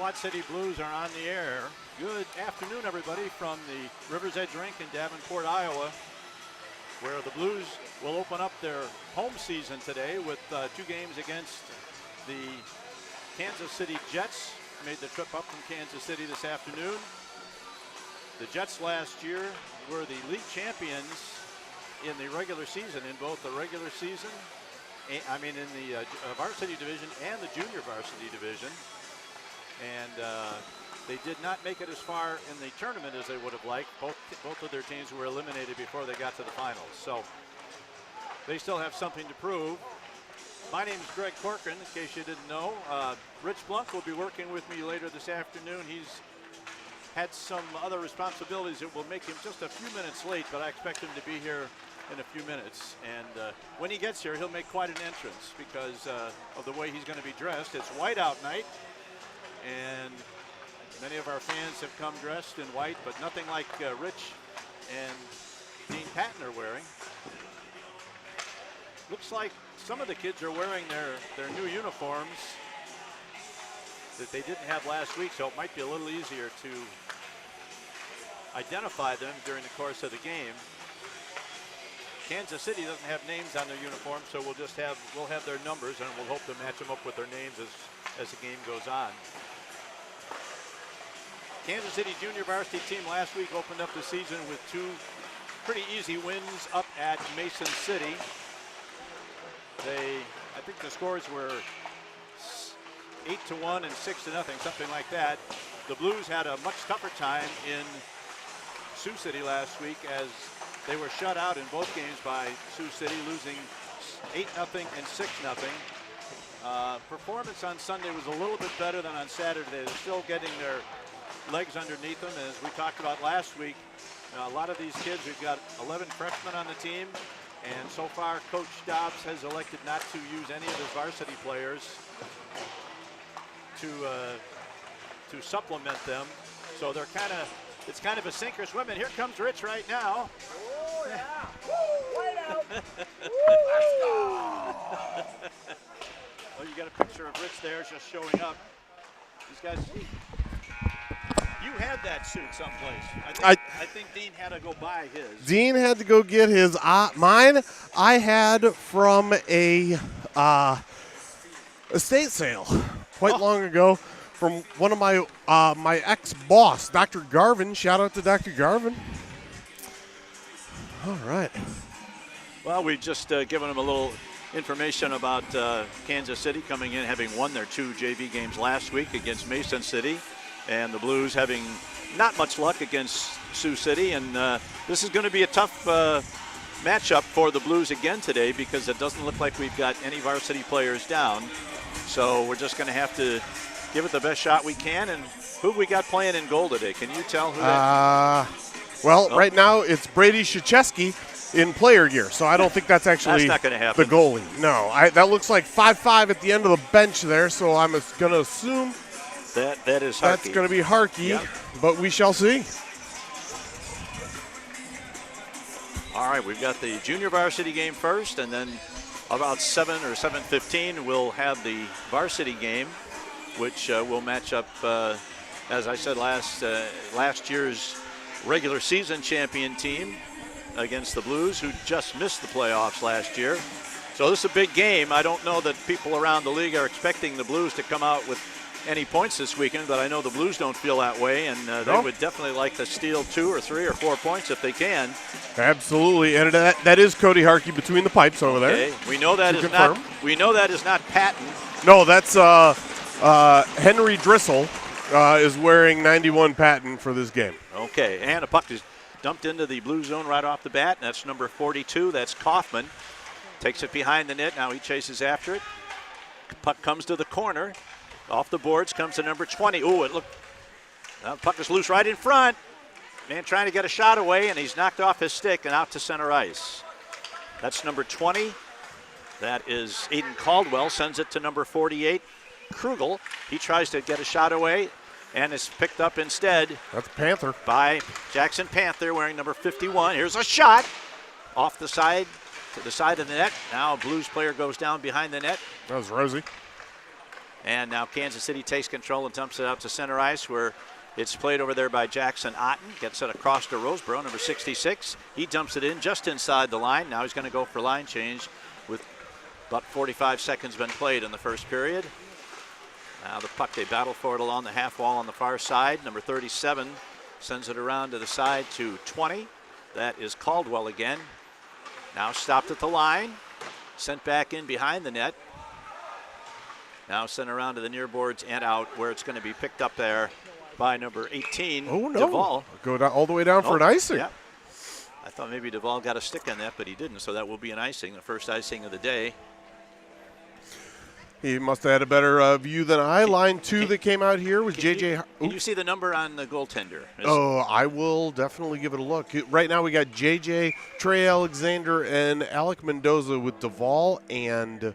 Quad City Blues are on the air. Good afternoon, everybody, from the River's Edge Rink in Davenport, Iowa, where the Blues will open up their home season today with 2 games against the Kansas City Jets. Made the trip up from Kansas City this afternoon. The Jets last year were the league champions in the regular season, in both the regular season, in the varsity division and the junior varsity division. And they did not make it as far in the tournament as they would have liked. Both of their teams were eliminated before they got to the finals. So they still have something to prove. My name is Greg Corcoran, in case you didn't know. Rich Blunk will be working with me later this afternoon. He's had some other responsibilities that will make him just a few minutes late, but I expect him to be here in a few minutes. And when he gets here, he'll make quite an entrance because of the way he's going to be dressed. It's whiteout night, and many of our fans have come dressed in white, but nothing like Rich and Dean Patton are wearing. Looks like some of the kids are wearing their new uniforms that they didn't have last week, so it might be a little easier to identify them during the course of the game. Kansas City doesn't have names on their uniforms, so we'll have their numbers, and we'll hope to match them up with their names as the game goes on. Kansas City junior varsity team last week opened up the season with 2 pretty easy wins up at Mason City. I think the scores were 8-1 and 6-0, something like that. The Blues had a much tougher time in Sioux City last week as they were shut out in both games by Sioux City, losing 8-0 and 6-0. Performance on Sunday was a little bit better than on Saturday. They're still getting their legs underneath them. As we talked about last week, a lot of these kids, we've got 11 freshmen on the team, and so far Coach Dobbs has elected not to use any of his varsity players to supplement them. So it's kind of a sink or swim, and here comes Rich right now. Oh yeah! Woo! White out! Let's go! Well, you got a picture of Rich there just showing up. These guys, you had that suit someplace. I think Dean had to go buy his. Dean had to go get his. Mine I had from a estate sale quite long ago from one of my my ex-boss, Dr. Garvin. Shout out to Dr. Garvin. All right. Well, we've just given him a little information about Kansas City coming in, having won their 2 JV games last week against Mason City, and the Blues having not much luck against Sioux City. And this is going to be a tough matchup for the Blues again today because it doesn't look like we've got any varsity players down. So we're just going to have to give it the best shot we can. And who have we got playing in goal today? Can you tell who that is? Right now it's Brady Krzyzewski in player gear, so I don't think that's actually not going to happen. The goalie. No, that looks like 5'5" at the end of the bench there, so I'm going to assume that is Harkey. That's going to be Harkey, yep. But we shall see. All right, we've got the junior varsity game first, and then about 7 or 7:15 we'll have the varsity game, which will match up, as I said, last year's regular season champion team against the Blues, who just missed the playoffs last year. So this is a big game. I don't know that people around the league are expecting the Blues to come out with any points this weekend, but I know the Blues don't feel that way, and they would definitely like to steal 2 or 3 or 4 points if they can. Absolutely, and that is Cody Harkey between the pipes over there. We know that is not. We know that is not Patton. No, that's Henry Drissel is wearing 91 Patton for this game. Okay, and a puck is dumped into the blue zone right off the bat. That's number 42. That's Kaufman. Takes it behind the net. Now he chases after it. Puck comes to the corner. Off the boards comes to number 20. Ooh, the puck is loose right in front. Man trying to get a shot away, and he's knocked off his stick and out to center ice. That's number 20. That is Aiden Caldwell. Sends it to number 48, Krugel. He tries to get a shot away and is picked up instead. That's Panther. By Jackson Panther wearing number 51. Here's a shot off the side to the side of the net. Now a Blues player goes down behind the net. That was Rosie. And now Kansas City takes control and dumps it out to center ice where it's played over there by Jackson Otten. Gets it across to Roseboro, number 66. He dumps it in just inside the line. Now he's going to go for line change with about 45 seconds been played in the first period. Now the puck, they battle for it along the half wall on the far side. Number 37 sends it around to the side to 20. That is Caldwell again. Now stopped at the line. Sent back in behind the net. Now sent around to the near boards and out where it's going to be picked up there by number 18, Oh, no. Duvall. Go down, all the way down for an icing. Yeah. I thought maybe Duvall got a stick on that, but he didn't, so that will be an icing, the first icing of the day. He must have had a better view than I. Line 2 that came out here was J.J. Can you see the number on the goaltender? Oh, I will definitely give it a look. Right now we got J.J., Trey Alexander, and Alec Mendoza with Duvall and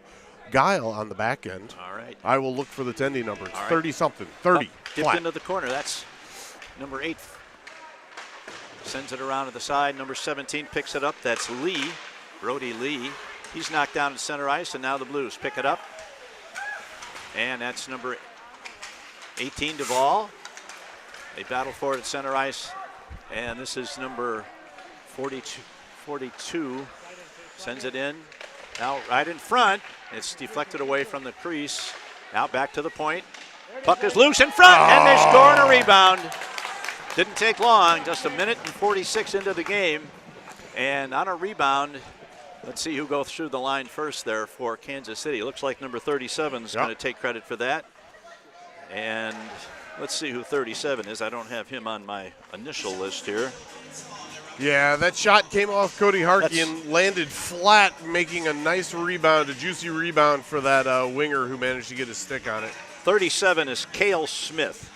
Guile on the back end. All right. I will look for the Tendy number. It's All right. 30-something, 30. Dipped flat. into the corner. That's number 8. Sends it around to the side. Number 17 picks it up. That's Lee, Brody Lee. He's knocked down to center ice, and now the Blues pick it up. And that's number 18, Duvall. They battle for it at center ice. And this is number 42. Sends it in. Now right in front. It's deflected away from the crease. Now back to the point. Puck is loose in front, and they score on a rebound. Didn't take long, just a minute and 46 into the game. And on a rebound, let's see who goes through the line first there for Kansas City. Looks like number 37 is going to take credit for that. And let's see who 37 is. I don't have him on my initial list here. Yeah, that shot came off Cody Harkey and landed flat, making a nice rebound, a juicy rebound for that winger who managed to get his stick on it. 37 is Cale Smith.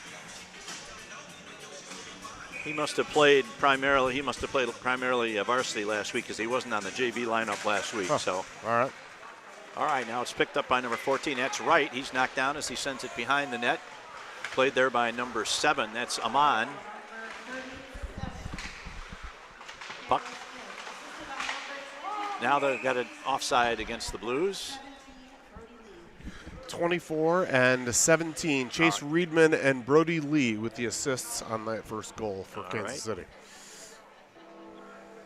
He must have played primarily varsity last week because he wasn't on the JV lineup last week. So, all right, now it's picked up by number 14. That's Wright. He's knocked down as he sends it behind the net. Played there by number 7. That's Amon. Puck. Now they've got an offside against the Blues. 24 and 17. Chase Reedman and Brody Lee with the assists on that first goal for Kansas City.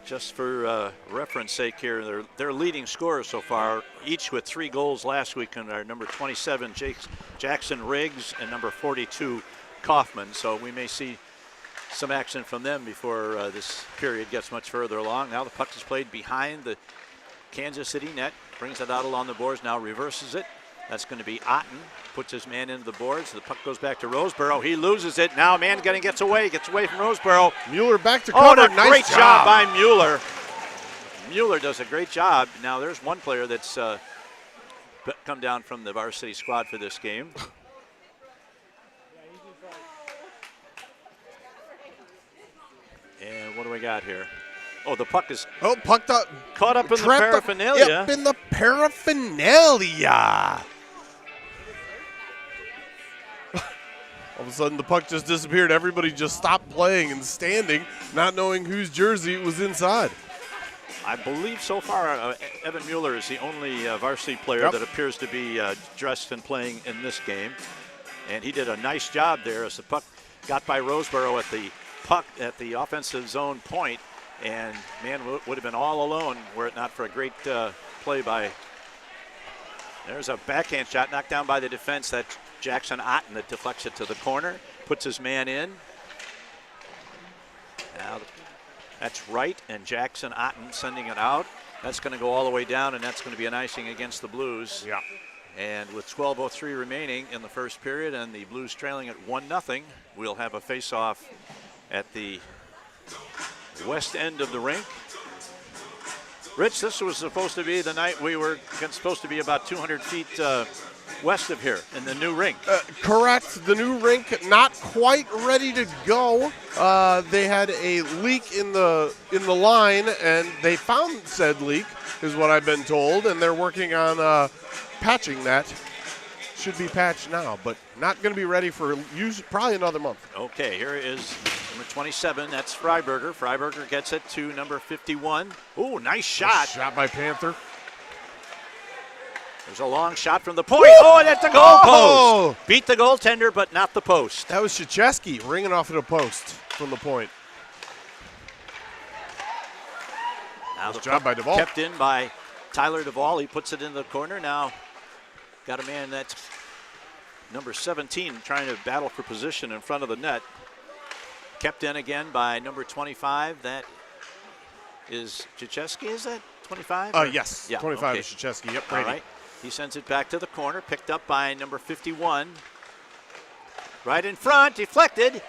Just for reference sake here, their leading scorers so far, each with 3 goals last week, and are number 27, Jackson Riggs, and number 42, Kaufman. So we may see some action from them before this period gets much further along. Now the puck is played behind the Kansas City net, brings it out along the boards, now reverses it. That's going to be Otten, puts his man into the boards. The puck goes back to Roseboro. He loses it. Now Mangattan gets away from Roseboro. Mueller back to cover. Nice great job by Mueller. Mueller does a great job. Now there's one player that's come down from the varsity squad for this game. And what do we got here? Oh, the puck is pucked up, caught up in the paraphernalia. Yep, in the paraphernalia. All of a sudden, the puck just disappeared. Everybody just stopped playing and standing, not knowing whose jersey was inside. I believe so far, Evan Mueller is the only varsity player that appears to be dressed and playing in this game. And he did a nice job there as the puck got by Roseboro at the offensive zone point. And man would have been all alone were it not for a great play by. There's a backhand shot knocked down by the defense. That's Jackson Otten that deflects it to the corner, puts his man in. Now that's Wright and Jackson Otten sending it out. That's going to go all the way down, and that's going to be an icing against the Blues. Yeah. And with 12:03 remaining in the first period and the Blues trailing at 1-0, we'll have a face-off at the west end of the rink. Rich, this was supposed to be the night we were supposed to be about 200 feet west of here in the new rink. Correct. The new rink not quite ready to go. They had a leak in the line, and they found said leak, is what I've been told, and they're working on patching that. Should be patched now, but not going to be ready for probably another month. Okay, here is number 27. That's Freiberger. Freiberger gets it to number 51. Ooh, nice shot. Shot by Panther. There's a long shot from the point. Oh, and at the goal post. Beat the goaltender, but not the post. That was Krzyzewski ringing off at a post from the point. Now nice the job by Duvall. Kept in by Tyler Duvall. He puts it in the corner. Now got a man that's number 17 trying to battle for position in front of the net. Kept in again by number 25. That is Krzyzewski, is that 25? Yes. Yeah, 25 okay. is Krzyzewski. Yep, All Brady. right. He sends it back to the corner. Picked up by number 51. Right in front. Deflected.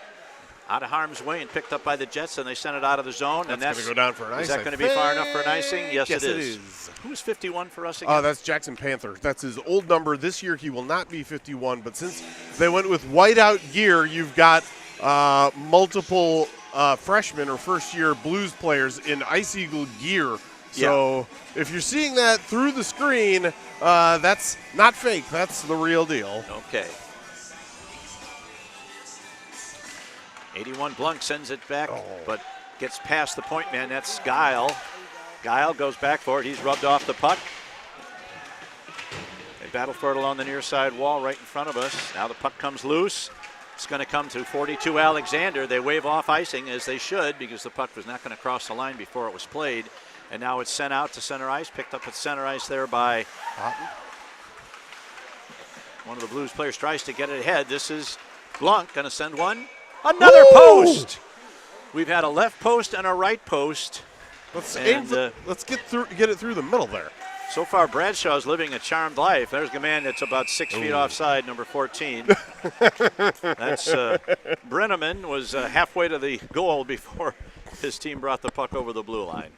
Out of harm's way and picked up by the Jets, and they sent it out of the zone. That's going to go down for an ice. Is that going to be far enough for an icing? Yes, it is. Who's 51 for us again? That's Jackson Panther. That's his old number. This year he will not be 51, but since they went with whiteout gear, you've got multiple freshmen or first-year Blues players in Ice Eagle gear. So if you're seeing that through the screen, that's not fake. That's the real deal. Okay. 81 Blunk sends it back, but gets past the point man. That's Guile. Guile goes back for it. He's rubbed off the puck. They battle for it along the near side wall right in front of us. Now the puck comes loose. It's going to come to 42 Alexander. They wave off icing, as they should, because the puck was not going to cross the line before it was played. And now it's sent out to center ice, picked up at center ice there by one of the Blues players. Tries to get it ahead. This is Blunk going to send one. Another post. We've had a left post and a right post. Let's get it through the middle there. So far, Bradshaw's living a charmed life. There's a man that's about 6 feet offside, number 14. That's Brenneman was halfway to the goal before his team brought the puck over the blue line.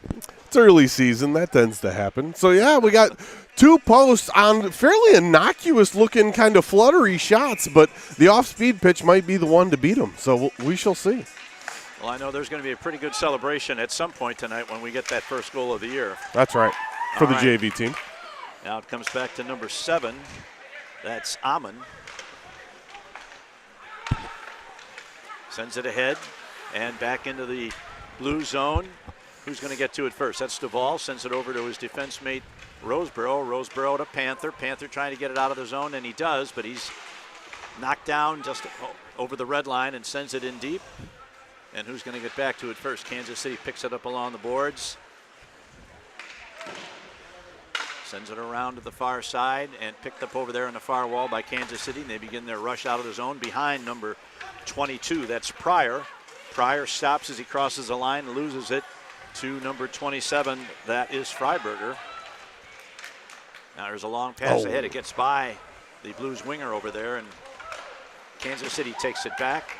It's early season. That tends to happen. So, yeah, we got two posts on fairly innocuous-looking kind of fluttery shots, but the off-speed pitch might be the one to beat them. So we shall see. Well, I know there's going to be a pretty good celebration at some point tonight when we get that first goal of the year. That's right, for the JV team. Now it comes back to number 7. That's Amon. Sends it ahead and back into the blue zone. Who's going to get to it first? That's Duvall. Sends it over to his defense mate, Roseborough. Roseborough to Panther. Panther trying to get it out of the zone, and he does, but he's knocked down just over the red line and sends it in deep. And who's going to get back to it first? Kansas City picks it up along the boards. Sends it around to the far side and picked up over there on the far wall by Kansas City. And they begin their rush out of the zone behind number 22. That's Pryor. Pryor stops as he crosses the line and loses it to number 27. That is Freiberger. Now there's a long pass ahead. It gets by the Blues winger over there, and Kansas City takes it back.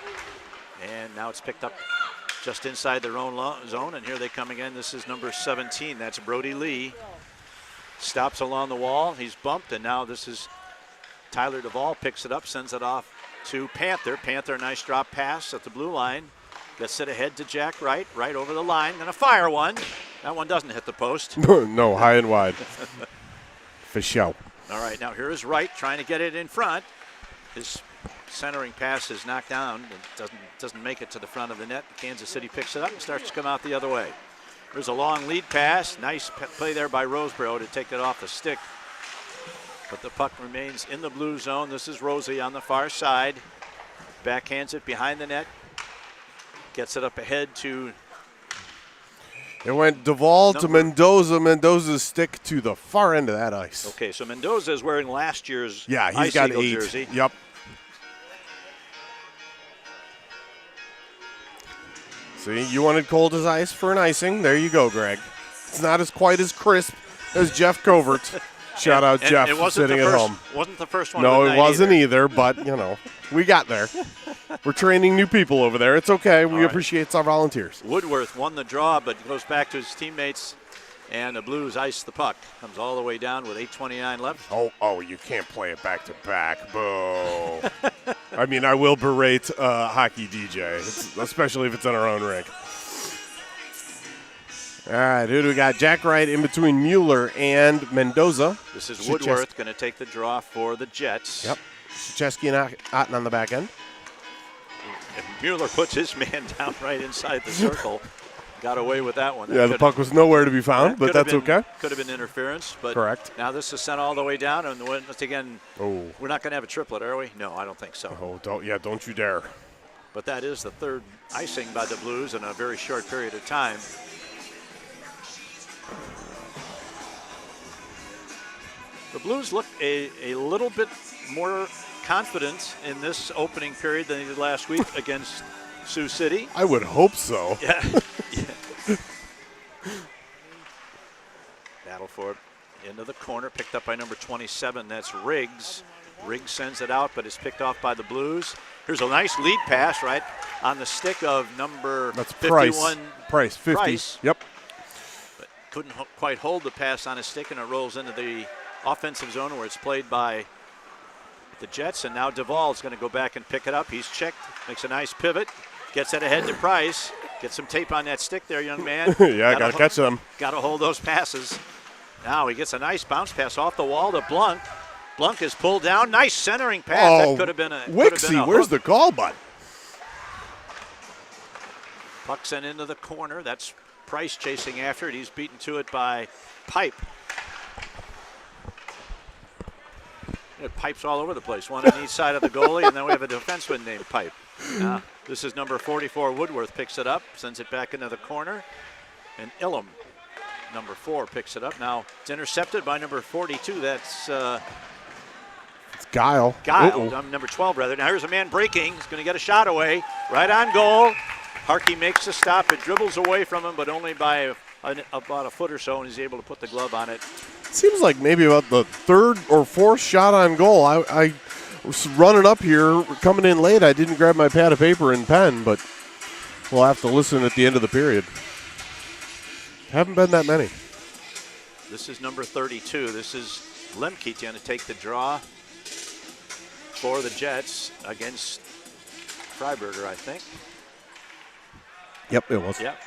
And now it's picked up just inside their own zone, and here they come again. This is number 17. That's Brody Lee. Stops along the wall. He's bumped, and now this is Tyler Duvall. Picks it up, sends it off to Panther. Panther, nice drop pass at the blue line. Gets it ahead to Jack Wright, right over the line. Gonna fire one. That one doesn't hit the post. No, high and wide. For show. All right, now here is Wright trying to get it in front. His centering pass is knocked down and doesn't make it to the front of the net. Kansas City picks it up and starts to come out the other way. There's a long lead pass. Nice play there by Roseborough to take it off the stick. But the puck remains in the blue zone. This is Rosie on the far side. Backhands it behind the net. Gets it up ahead to... It went Duvall to Mendoza. Mendoza's stick to the far end of that ice. Okay, so Mendoza is wearing last year's he's Ice got Eagle 8. Jersey. Yep. See, you wanted cold as ice for an icing. There you go, Greg. It's not quite as crisp as Jeff Covert. Shout out Jeff sitting at home. Wasn't the first one. No, it wasn't either, but, we got there. We're training new people over there. It's okay. We appreciate our volunteers. Woodworth won the draw, but goes back to his teammates, and the Blues ice the puck. Comes all the way down with 8:29 left. Oh, you can't play it back to back. Boo. I mean, I will berate hockey DJ, especially if it's on our own rink. All right, who do we got? Jack Wright in between Mueller and Mendoza. This is Woodworth going to take the draw for the Jets. Yep. Krzyzewski and Otten on the back end. And Mueller puts his man down right inside the circle. got away with that one. Yeah, the puck was nowhere to be found, but that's okay. Could have been interference, but correct. Now this is sent all the way down, and once again, we're not going to have a triplet, are we? No, I don't think so. Oh, don't you dare. But that is the third icing by the Blues in a very short period of time. The Blues look a little bit more confident in this opening period than they did last week against Sioux City. I would hope so. Yeah. Battle for it into the corner, picked up by number 27. That's Riggs. Riggs sends it out, but it's picked off by the Blues. Here's a nice lead pass right on the stick of number 51. Price, 50. Price. Yep. But couldn't quite hold the pass on his stick, and it rolls into the offensive zone where it's played by the Jets. And now Duvall is going to go back and pick it up. He's checked, makes a nice pivot, gets it ahead to Price. Get some tape on that stick there, young man. Yeah, got to catch them. Got to hold those passes. Now he gets a nice bounce pass off the wall to Blunk. Blunk is pulled down. Nice centering pass. That could have been a Wixie, where's the call button? Puck sent into the corner. That's Price chasing after it. He's beaten to it by Pipe. It pipes all over the place. One on each side of the goalie, and then we have a defenseman named Pipe. This is number 44, Woodworth, picks it up, sends it back into the corner, and Illum, number 4, picks it up. Now it's intercepted by number 42. That's it's Guile. Number 12, rather. Now here's a man breaking. He's going to get a shot away. Right on goal. Harkey makes a stop. It dribbles away from him, but only by about a foot or so, and he's able to put the glove on it. Seems like maybe about the third or fourth shot on goal. I was running up here, coming in late. I didn't grab my pad of paper and pen, but we'll have to listen at the end of the period. Haven't been that many. This is number 32. This is Lemke going to take the draw for the Jets against Freiberger, I think. Yep, it was. Yep.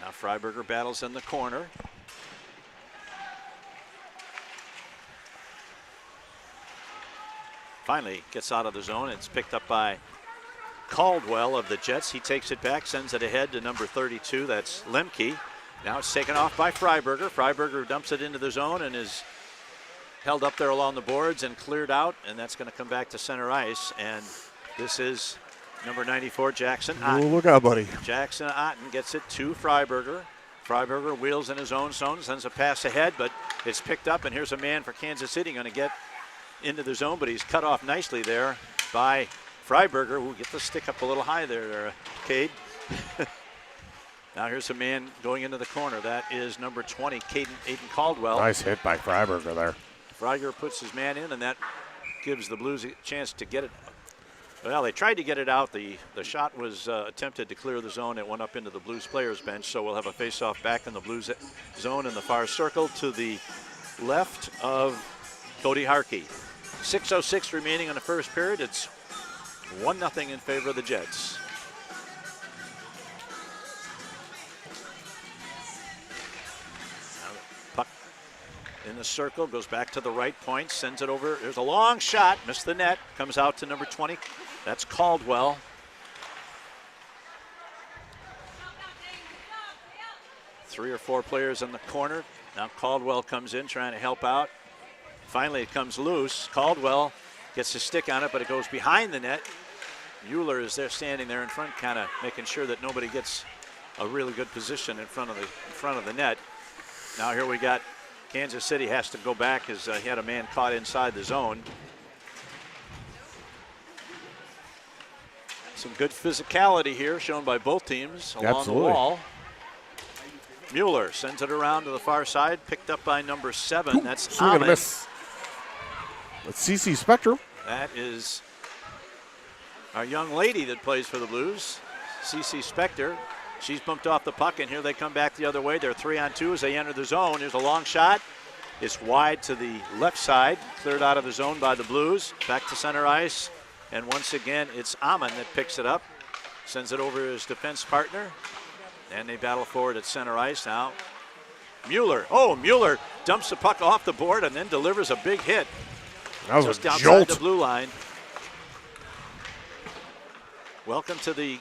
Now Freiberger battles in the corner. Finally gets out of the zone. It's picked up by Caldwell of the Jets. He takes it back, sends it ahead to number 32. That's Lemke. Now it's taken off by Freiberger. Freiberger dumps it into the zone and is held up there along the boards and cleared out, and that's going to come back to center ice. And this is number 94, Jackson Otten. Oh, look out, buddy. Jackson Otten gets it to Freiberger. Freiberger wheels in his own zone, sends a pass ahead, but it's picked up, and here's a man for Kansas City going to get into the zone, but he's cut off nicely there by Freiberger. We'll get the stick up a little high there, Cade. Now here's a man going into the corner. That is number 20, Aiden Caldwell. Nice hit by Freiberger there. Freiberger puts his man in, and that gives the Blues a chance to get it. Well, they tried to get it out. The shot was attempted to clear the zone. It went up into the Blues players' bench, so we'll have a face-off back in the Blues zone in the far circle to the left of Cody Harkey. 6:06 remaining in the first period. It's 1-0 in favor of the Jets. Now the puck in the circle, goes back to the right point, sends it over. There's a long shot, missed the net, comes out to number 20. That's Caldwell. Three or four players in the corner. Now Caldwell comes in trying to help out. Finally, it comes loose. Caldwell gets his stick on it, but it goes behind the net. Mueller is there, standing there in front, kind of making sure that nobody gets a really good position in front of the net. Now here we got Kansas City has to go back as he had a man caught inside the zone. Some good physicality here shown by both teams along the wall. Mueller sends it around to the far side, picked up by number 7. That's Ahmed. That's CC Spector. That is our young lady that plays for the Blues, CC Spector. She's bumped off the puck, and here they come back the other way. They're 3-on-2 as they enter the zone. Here's a long shot. It's wide to the left side, cleared out of the zone by the Blues. Back to center ice, and once again, it's Amon that picks it up, sends it over to his defense partner, and they battle forward at center ice now. Mueller dumps the puck off the board and then delivers a big hit. That was just outside the blue line. welcome to the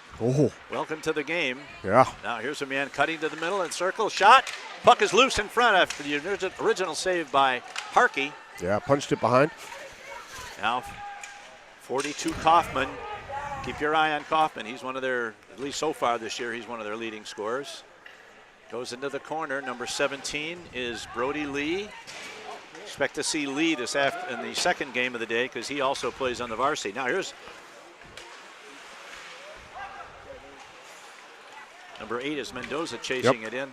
game. Yeah. Now here's a man cutting to the middle and circle. Shot. Puck is loose in front after the original save by Harkey. Yeah, punched it behind. Now 42 Kaufman. Keep your eye on Kaufman. He's one of their, at least so far this year, he's one of their leading scorers. Goes into the corner. Number 17 is Brody Lee. Expect to see Lee in the second game of the day because he also plays on the varsity. Now here's number 8 is Mendoza chasing it in.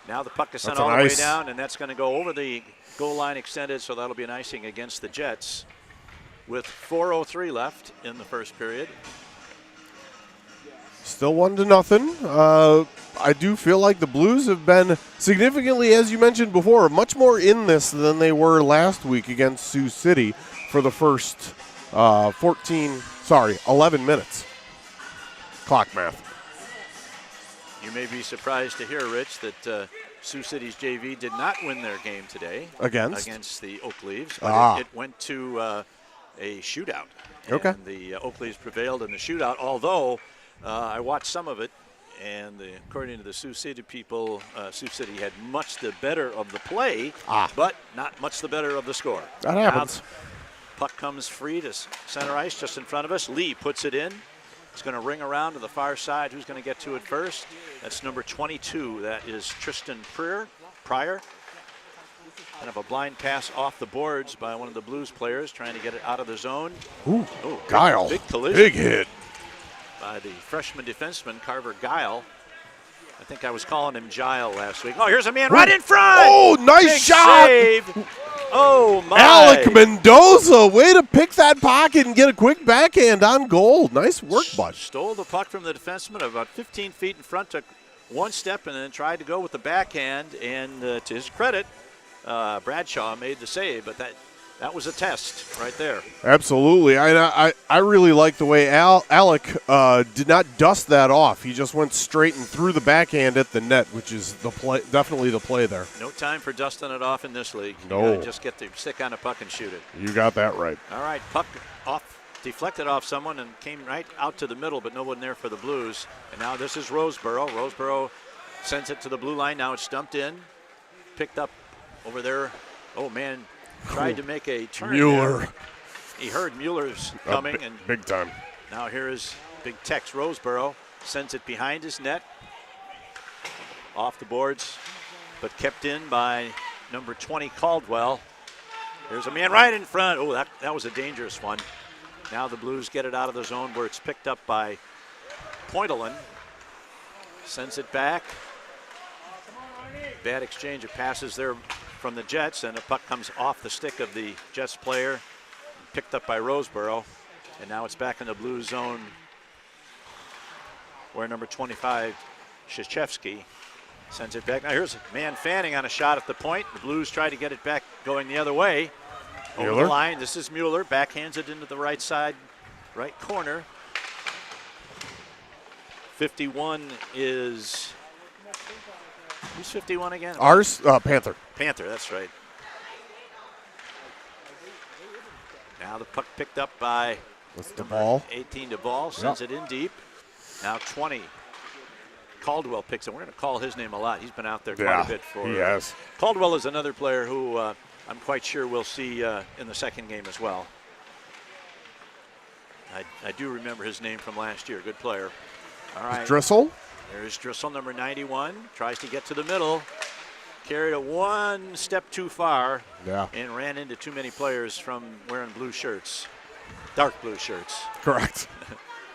Now the puck is sent all the way down, and that's going to go over the goal line extended, so that'll be an icing against the Jets with 4:03 left in the first period. Still 1-0. I do feel like the Blues have been significantly, as you mentioned before, much more in this than they were last week against Sioux City for the first 11 minutes. Clock math. You may be surprised to hear, Rich, that Sioux City's JV did not win their game today against the Oak Leaves. But it went to a shootout. Okay. And the Oak Leaves prevailed in the shootout, although I watched some of it, and according to the Sioux City people, Sioux City had much the better of the play, but not much the better of the score. That happens. Now, puck comes free to center ice just in front of us. Lee puts it in. It's going to ring around to the far side. Who's going to get to it first? That's number 22. That is Tristan Pryor. Kind of a blind pass off the boards by one of the Blues players trying to get it out of the zone. Ooh, Guile. Big collision. Big hit. By the freshman defenseman, Carver Guile. I think I was calling him Gile last week. Oh, here's a man right in front. Oh, nice Big shot. Save. Oh, my. Alec Mendoza, way to pick that pocket and get a quick backhand on goal. Nice work, bud. Stole the puck from the defenseman about 15 feet in front, took one step, and then tried to go with the backhand. And to his credit, Bradshaw made the save, but that was a test right there. Absolutely. I really like the way Alec did not dust that off. He just went straight and threw the backhand at the net, which is definitely the play there. No time for dusting it off in this league. No. You gotta just get the stick on a puck and shoot it. You got that right. All right, puck off, deflected off someone and came right out to the middle, but no one there for the Blues. And now this is Roseboro. Roseboro sends it to the blue line. Now it's dumped in, picked up over there. Oh, man. Tried to make a turn. Mueller. There. He heard Mueller's coming. and big time. Now here is Big Tex Roseboro. Sends it behind his net. Off the boards, but kept in by number 20 Caldwell. There's a man right in front. Oh, that was a dangerous one. Now the Blues get it out of the zone where it's picked up by Pointelin. Sends it back. Bad exchange of passes there from the Jets, and the puck comes off the stick of the Jets player, picked up by Roseboro, and now it's back in the Blues zone where number 25, Krzyzewski, sends it back. Now here's a man fanning on a shot at the point. The Blues try to get it back going the other way. Over Mueller. the line, this is Mueller, backhands it into the right side, right corner. 51 is... Who's 51 again? Ours, Panther. Panther, that's right. Now the puck picked up by That's the ball. 18 Duvall, sends it in deep. Now 20. Caldwell picks it. We're going to call his name a lot. He's been out there quite a bit for. Yes. Caldwell is another player who I'm quite sure we'll see in the second game as well. I do remember his name from last year. Good player. All right. Drissel. There's Drissel, number 91. Tries to get to the middle. Carried it one step too far. Yeah. And ran into too many players from wearing blue shirts. Dark blue shirts. Correct.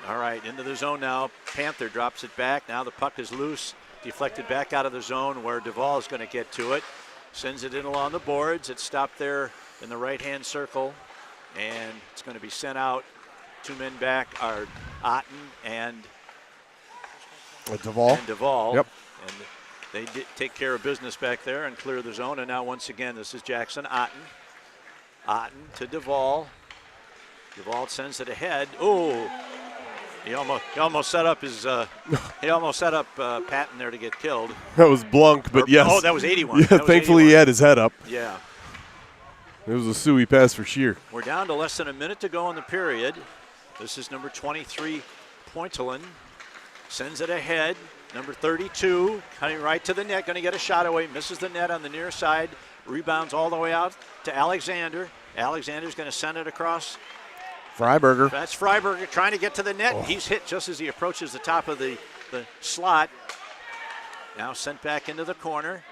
All right, into the zone now. Panther drops it back. Now the puck is loose. Deflected back out of the zone where Duvall is going to get to it. Sends it in along the boards. It's stopped there in the right-hand circle. And it's going to be sent out. Two men back are Otten and Duvall. Yep. And they did take care of business back there and clear the zone. And now once again, this is Jackson Otten. Otten to Duvall. Duvall sends it ahead. Oh, he almost set up his Patton there to get killed. That was Blunk, but yes. Oh, that was 81. Yeah, that was thankfully 81. he had his head up. Yeah. It was a suey pass for sheer. We're down to less than a minute to go in the period. This is number 23, Pointelin sends it ahead. Number 32 coming right to the net, going to get a shot away. Misses the net on the near side. Rebounds all the way out to Alexander. Alexander's going to send it across. Freiberger. That's Freiberger trying to get to the net. Oh. He's hit just as he approaches the top of the slot. Now sent back into the corner.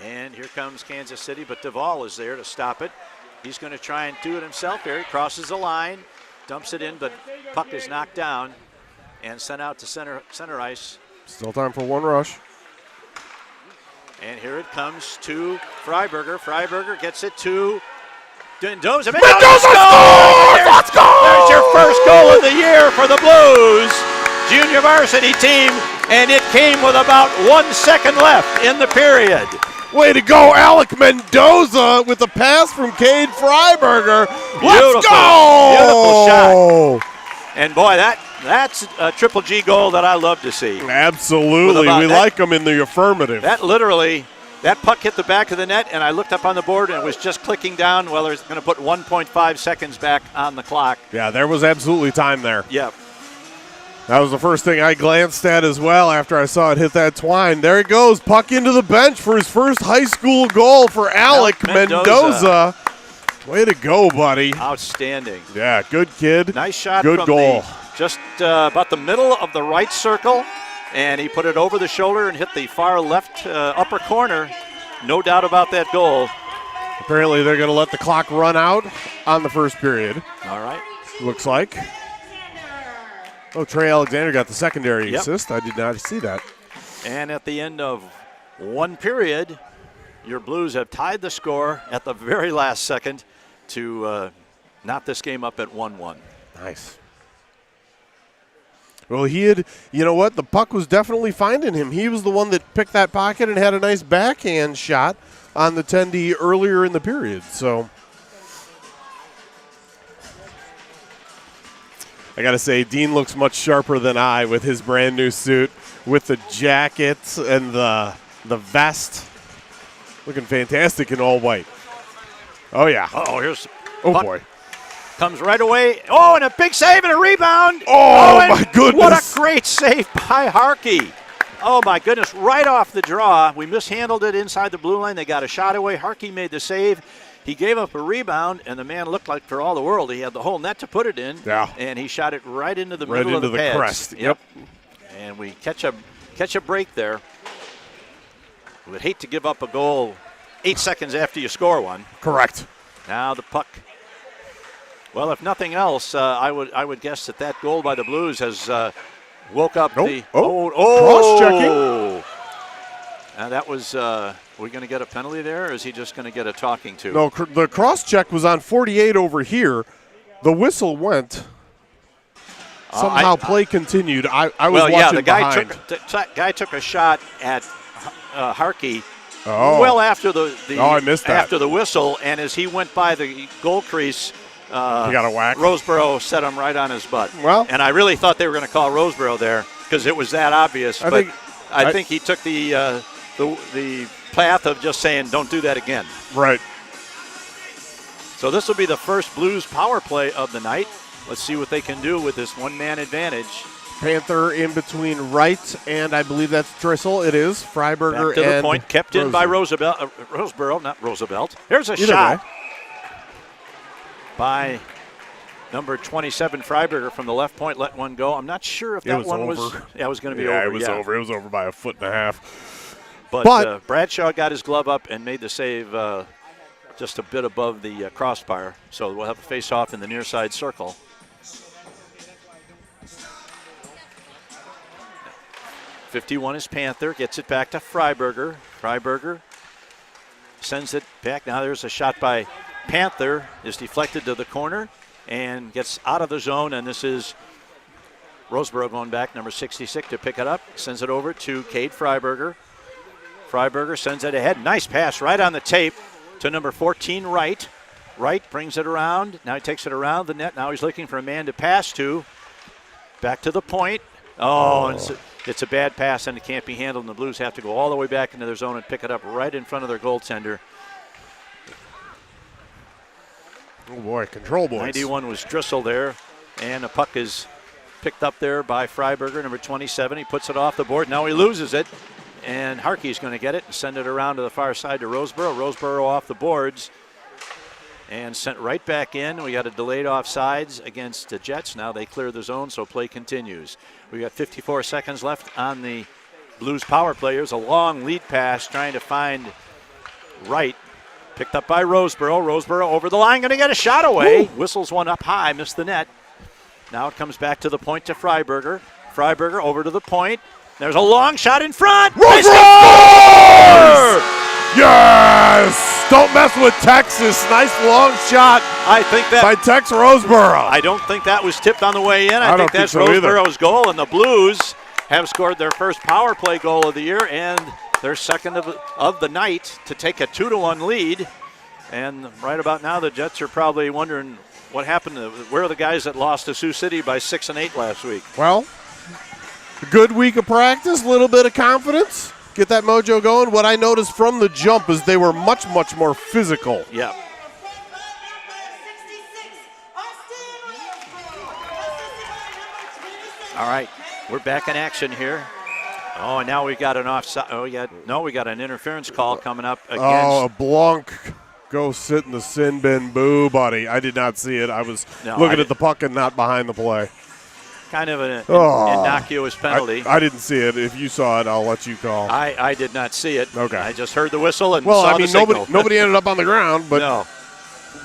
And here comes Kansas City, but Duvall is there to stop it. He's going to try and do it himself here. He crosses the line, dumps it in, but puck is knocked down and sent out to center ice. Still time for one rush. And here it comes to Freiberger. Freiberger gets it to Mendoza. Mendoza scores! Let's go! There's your first goal of the year for the Blues junior varsity team, and it came with about 1 second left in the period. Way to go, Alec Mendoza with a pass from Cade Freiberger. Let's go! Beautiful shot. And boy, that's a Triple G goal that I love to see. Absolutely. We like them in the affirmative. That puck hit the back of the net, and I looked up on the board, and it was just clicking down. Well, it's going to put 1.5 seconds back on the clock. Yeah, there was absolutely time there. Yep. That was the first thing I glanced at as well after I saw it hit that twine. There it goes, puck into the bench for his first high school goal for Alec Mendoza. Way to go, buddy. Outstanding. Yeah, good kid. Nice shot good from goal. Just about the middle of the right circle, and he put it over the shoulder and hit the far left upper corner. No doubt about that goal. Apparently they're going to let the clock run out on the first period. All right. Looks like. Oh, Trey Alexander got the secondary assist. I did not see that. And at the end of one period, your Blues have tied the score at the very last second to knot this game up at 1-1. Nice. Well, you know what? The puck was definitely finding him. He was the one that picked that pocket and had a nice backhand shot on the 10D earlier in the period. So I got to say, Dean looks much sharper than I with his brand new suit, with the jacket and the vest. Looking fantastic in all white. Oh, yeah. Oh, here's puck. Boy. Comes right away. Oh, and a big save and a rebound. Oh my goodness. What a great save by Harkey. Oh, my goodness. Right off the draw. We mishandled it inside the blue line. They got a shot away. Harkey made the save. He gave up a rebound, and the man looked like, for all the world, he had the whole net to put it in. Yeah. And he shot it right into the middle of the pads. Crest. Yep. And we catch a break there. We would hate to give up a goal 8 seconds after you score one. Correct. Now the puck. Well, if nothing else, I would guess that goal by the Blues has woke up the cross-checking. And that was. Are we going to get a penalty there, or is he just going to get a talking to? No, the cross-check was on 48 over here. The whistle went. Somehow play continued. I was watching behind. The guy took a shot at Harkey. Oh. Well after the I missed that. After the whistle, and as he went by the goal crease, he got a whack. Roseboro set him right on his butt. Well, and I really thought they were going to call Roseboro there because it was that obvious. I think he took the path of just saying, "Don't do that again." Right. So this will be the first Blues power play of the night. Let's see what they can do with this one-man advantage. Panther in between Wright and I believe that's Drissel. It is Freiberger. Back to the point, kept in by Roseboro, not Roosevelt. Here's a shot by number 27 Freiberger from the left point. Let one go. I'm not sure if that one was. Yeah, it was going to be over. Yeah, it was over. It was over by a foot and a half. But Bradshaw got his glove up and made the save just a bit above the crossbar. So we'll have a face-off in the near side circle. .51 is Panther, gets it back to Freiberger. Freiberger sends it back. Now there's a shot by Panther, is deflected to the corner and gets out of the zone, and this is Roseboro going back, number 66 to pick it up, sends it over to Cade Freiberger. Freiberger sends it ahead. Nice pass right on the tape to number 14, Wright. Wright brings it around. Now he takes it around the net. Now he's looking for a man to pass to. Back to the point. It's a bad pass, and it can't be handled, and the Blues have to go all the way back into their zone and pick it up right in front of their goaltender. Oh, boy, control boys. 91 was Drissel there, And the puck is picked up there by Freiberger, number 27. He puts it off the board. Now he loses it. And Harkey's going to get it and send it around to the far side to Roseboro. Roseboro off the boards and sent right back in. We got a delayed offsides against the Jets. Now they clear the zone, so play continues. We got 54 seconds left on the Blues power play. Here's a long lead pass trying to find Wright. Picked up by Roseboro. Roseboro over the line, going to get a shot away. Woo. Whistles one up high, missed the net. Now it comes back to the point to Freiberger. Freiberger over to the point. There's a long shot in front. Roseboro! Yes! Don't mess with Texas. Nice long shot. I think that by Tex Roseboro. I don't think that was tipped on the way in. I think that's so Roseboro's goal, and the Blues have scored their first power play goal of the year and their second of the night to take a 2-1 lead. And right about now, the Jets are probably wondering what happened. Where are the guys that lost to Sioux City by 6 and 8 last week? Well, a good week of practice, a little bit of confidence, get that mojo going. What I noticed from the jump is they were much, much more physical. Yeah. All right, we're back in action here. Oh, and now we got an offside. We got an interference call coming up against. Oh, a Blanc. Go sit in the sin bin. Boo, buddy. I did not see it. I was looking at the puck and not behind the play. Kind of an innocuous penalty. I didn't see it. If you saw it, I'll let you call. I did not see it. Okay. I just heard the whistle and saw the signal. Nobody ended up on the ground, but no.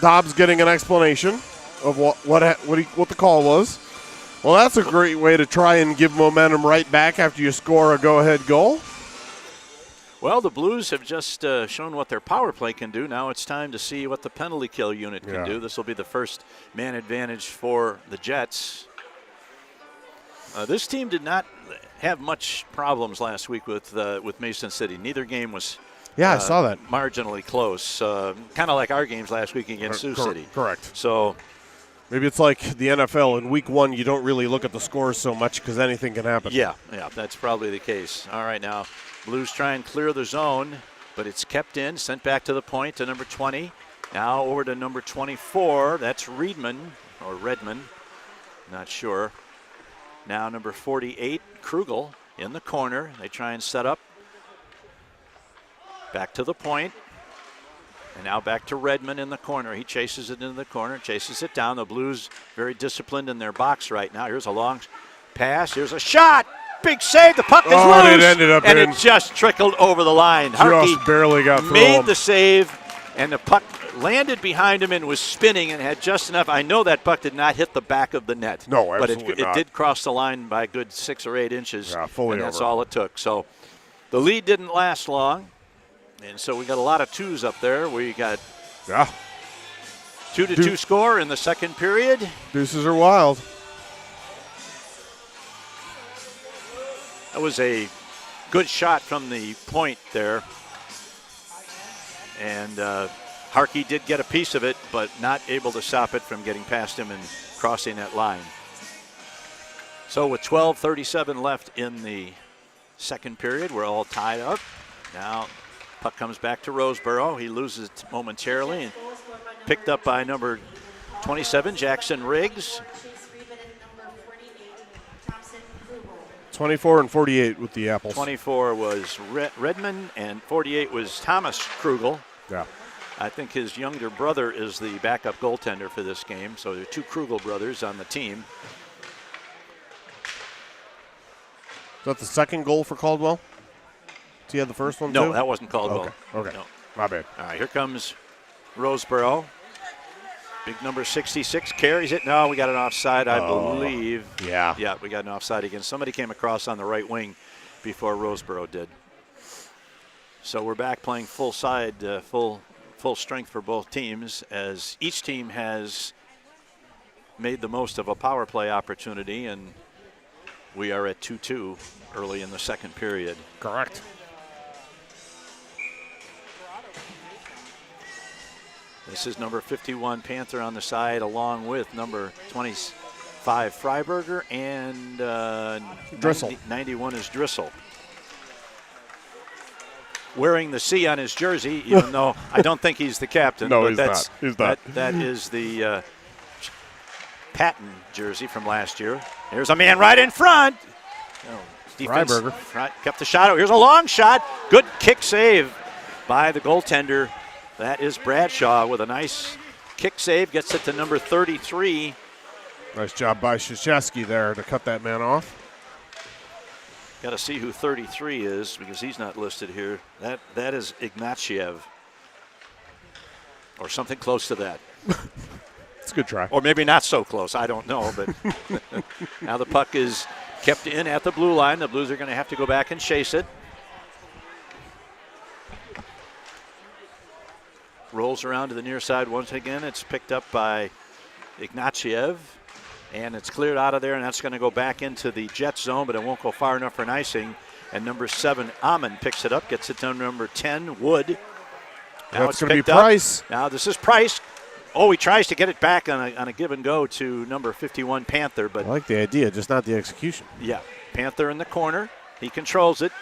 Dobbs getting an explanation of what the call was. Well, that's a great way to try and give momentum right back after you score a go-ahead goal. Well, the Blues have just shown what their power play can do. Now it's time to see what the penalty kill unit can do. This will be the first man advantage for the Jets. This team did not have much problems last week with Mason City. Neither game was I saw that. Marginally close, kind of like our games last week against Sioux City. Correct. So maybe it's like the NFL. In week one, you don't really look at the scores so much because anything can happen. Yeah, that's probably the case. All right, now Blues try and clear the zone, but it's kept in, sent back to the point to number 20. Now over to number 24. That's Redmond, not sure. Now number 48, Krugel, in the corner. They try and set up. Back to the point. And now back to Redmond in the corner. He chases it into the corner, chases it down. The Blues very disciplined in their box right now. Here's a long pass. Here's a shot. Big save. The puck is loose. It ended up and it just trickled over the line. Harkey just barely got through made him. the save, and the puck landed behind him and was spinning and had just enough. I know that puck did not hit the back of the net. No, absolutely but it did cross the line by a good 6 or 8 inches. Yeah, fully and that's over. all it took. So the lead didn't last long, and so we got a lot of twos up there. We got 2-2 score in the second period. Deuces are wild. That was a good shot from the point there. And Harkey did get a piece of it, but not able to stop it from getting past him and crossing that line. So with 12:37 left in the second period, we're all tied up. Now puck comes back to Roseboro. He loses it momentarily and picked up by number 27, Jackson Riggs. 24 and 48 with the Apples. 24 was Redmond, and 48 was Thomas Krugel. Yeah. I think his younger brother is the backup goaltender for this game, so there are 2 Krugel brothers on the team. Is that the second goal for Caldwell? Did he have the first one too? No, that wasn't Caldwell. Okay. No. My bad. All right, here comes Roseboro. Big number 66 carries it. No, we got an offside, I believe. Yeah. Yeah, we got an offside again. Somebody came across on the right wing before Roseboro did. So we're back playing full side, full strength for both teams, as each team has made the most of a power play opportunity, and we are at 2-2 early in the second period. Correct. This is number 51, Panther, on the side, along with number 25, Freiberger, and Drissel. 91 is Drissel. Wearing the C on his jersey, even though I don't think he's the captain. No, but he's that's, not. He's not. That is the Patton jersey from last year. Here's a man right in front. Defense kept the shot out. Here's a long shot. Good kick save by the goaltender. That is Bradshaw with a nice kick save. Gets it to number 33. Nice job by Krzyzewski there to cut that man off. Got to see who 33 is because he's not listed here. That is Ignatiev. Or something close to that. It's a good try. Or maybe not so close. I don't know. But now the puck is kept in at the blue line. The Blues are going to have to go back and chase it. Rolls around to the near side once again. It's picked up by Ignatiev. And it's cleared out of there, and that's going to go back into the Jet zone, but it won't go far enough for an icing. And number 7, Amon, picks it up, gets it to number 10, Wood. Now that's going to be Price. Now this is Price. Oh, he tries to get it back on a give and go to number 51, Panther. But I like the idea, just not the execution. Yeah, Panther in the corner. He controls it.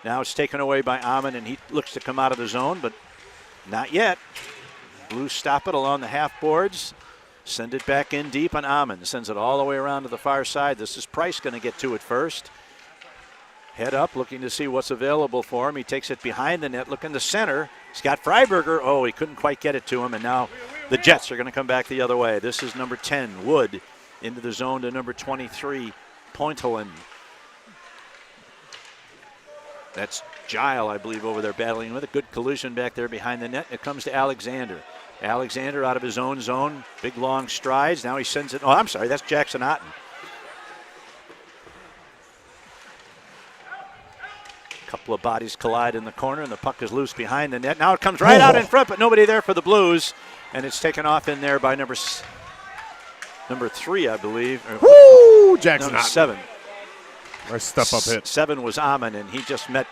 Now it's taken away by Amon, and he looks to come out of the zone, but not yet. Blues stop it along the half boards. Send it back in deep on Amon. Sends it all the way around to the far side. This is Price going to get to it first. Head up, looking to see what's available for him. He takes it behind the net, looking to center. He's got Freiberger. Oh, he couldn't quite get it to him, and now the Jets are going to come back the other way. This is number 10, Wood, into the zone to number 23, Pointelen. That's Gile, I believe, over there battling with a good collision back there behind the net. It comes to Alexander. Alexander out of his own zone. Big, long strides. Now he sends it. Oh, I'm sorry. That's Jackson Otten. A couple of bodies collide in the corner, and the puck is loose behind the net. Now it comes right out in front, but nobody there for the Blues. And it's taken off in there by number 3, I believe. Woo! Jackson Otten. 7. Nice step-up hit. 7 was Amon, and he just met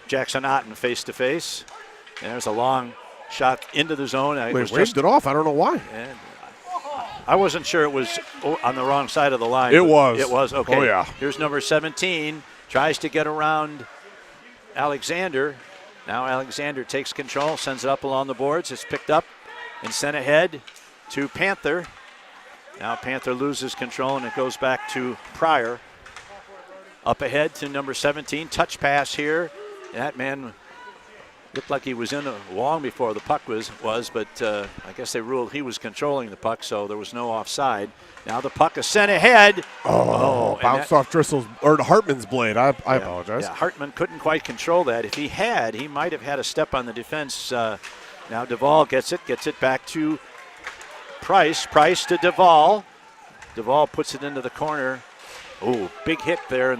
Jackson Otten face-to-face. And there's a long shot into the zone. Wait, waved it off. I don't know why. And I wasn't sure it was on the wrong side of the line. It was. It was, okay. Oh, yeah. Here's number 17. Tries to get around Alexander. Now Alexander takes control, sends it up along the boards. It's picked up and sent ahead to Panther. Now Panther loses control, and it goes back to Pryor. Up ahead to number 17. Touch pass here. That man looked like he was in long before the puck was, but I guess they ruled he was controlling the puck, so there was no offside. Now the puck is sent ahead. Oh, bounced off Driscoll's or Hartman's blade. I apologize. Yeah, Hartman couldn't quite control that. If he had, he might have had a step on the defense. Now Duvall gets it back to Price. Price to Duvall. Duvall puts it into the corner. Oh, big hit there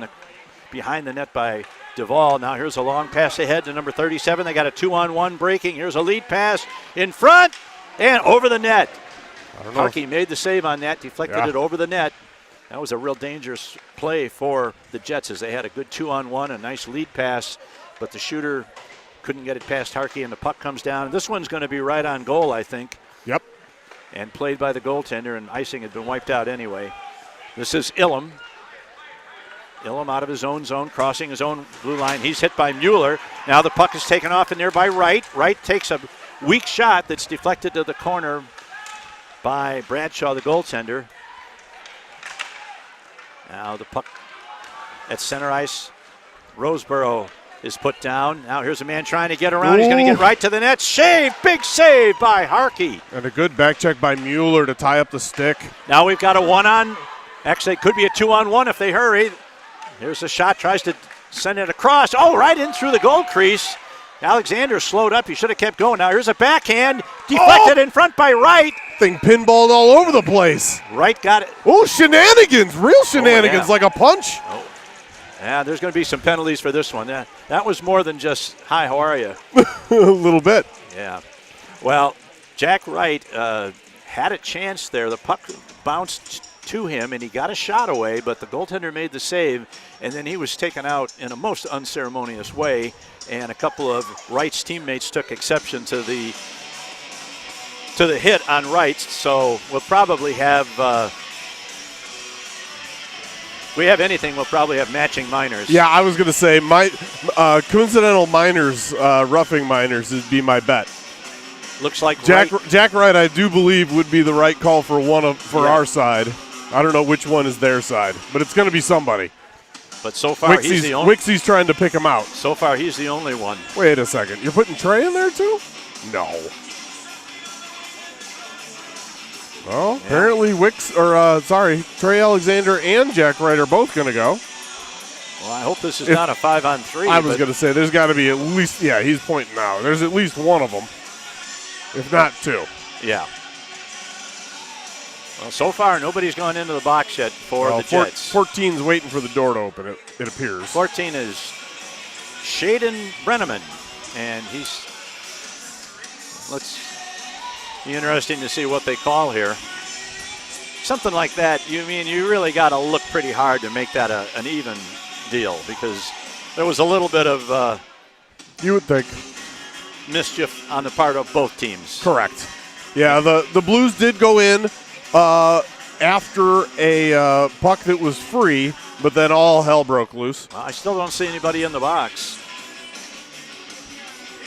behind the net by Duvall. Now here's a long pass ahead to number 37. They got a 2-on-1 breaking. Here's a lead pass in front and over the net. Harkey made the save on that, deflected it over the net. That was a real dangerous play for the Jets as they had a good 2-on-1, a nice lead pass, but the shooter couldn't get it past Harkey, and the puck comes down. This one's going to be right on goal, I think. Yep. And played by the goaltender, and icing had been wiped out anyway. This is Illum. Illum out of his own zone, crossing his own blue line. He's hit by Mueller. Now the puck is taken off in there by Wright. Wright takes a weak shot that's deflected to the corner by Bradshaw, the goaltender. Now the puck at center ice. Roseboro is put down. Now here's a man trying to get around. He's going to get right to the net. Save! Big save by Harkey. And a good back check by Mueller to tie up the stick. Now we've got a 1-on. Actually, it could be a 2-on-1 if they hurry. Here's a shot, tries to send it across. Oh, right in through the goal crease. Alexander slowed up. He should have kept going. Now here's a backhand. Deflected in front by Wright. Thing pinballed all over the place. Wright got it. Oh, shenanigans. Real shenanigans, like a punch. Oh. Yeah, there's going to be some penalties for this one. That was more than just, hi, how are you? A little bit. Yeah. Well, Jack Wright had a chance there. The puck bounced to him, and he got a shot away, but the goaltender made the save, and then he was taken out in a most unceremonious way, and a couple of Wright's teammates took exception to the hit on Wright, so we'll probably have we'll probably have matching minors. Yeah, I was going to say, my coincidental minors, roughing minors would be my bet. looks like Jack Wright, I do believe, would be the right call for our side. I don't know which one is their side, but it's going to be somebody. But so far, he's the only. Wixie's trying to pick him out. So far, he's the only one. Wait a second. You're putting Trey in there, too? No. Well, apparently Trey Alexander and Jack Wright are both going to go. Well, I hope this is not a 5-on-3. I was going to say, there's got to be at least, he's pointing now. There's at least one of them, if not two. Yeah. Well, so far, nobody's gone into the box yet for the Jets. 14's waiting for the door to open, it appears. 14 is Shaden Brenneman, and let's be interesting to see what they call here. Something like that, you really got to look pretty hard to make that an even deal, because there was a little bit of you would think mischief on the part of both teams. Correct. Yeah, the Blues did go in after a puck that was free, but then all hell broke loose. Well, I still don't see anybody in the box.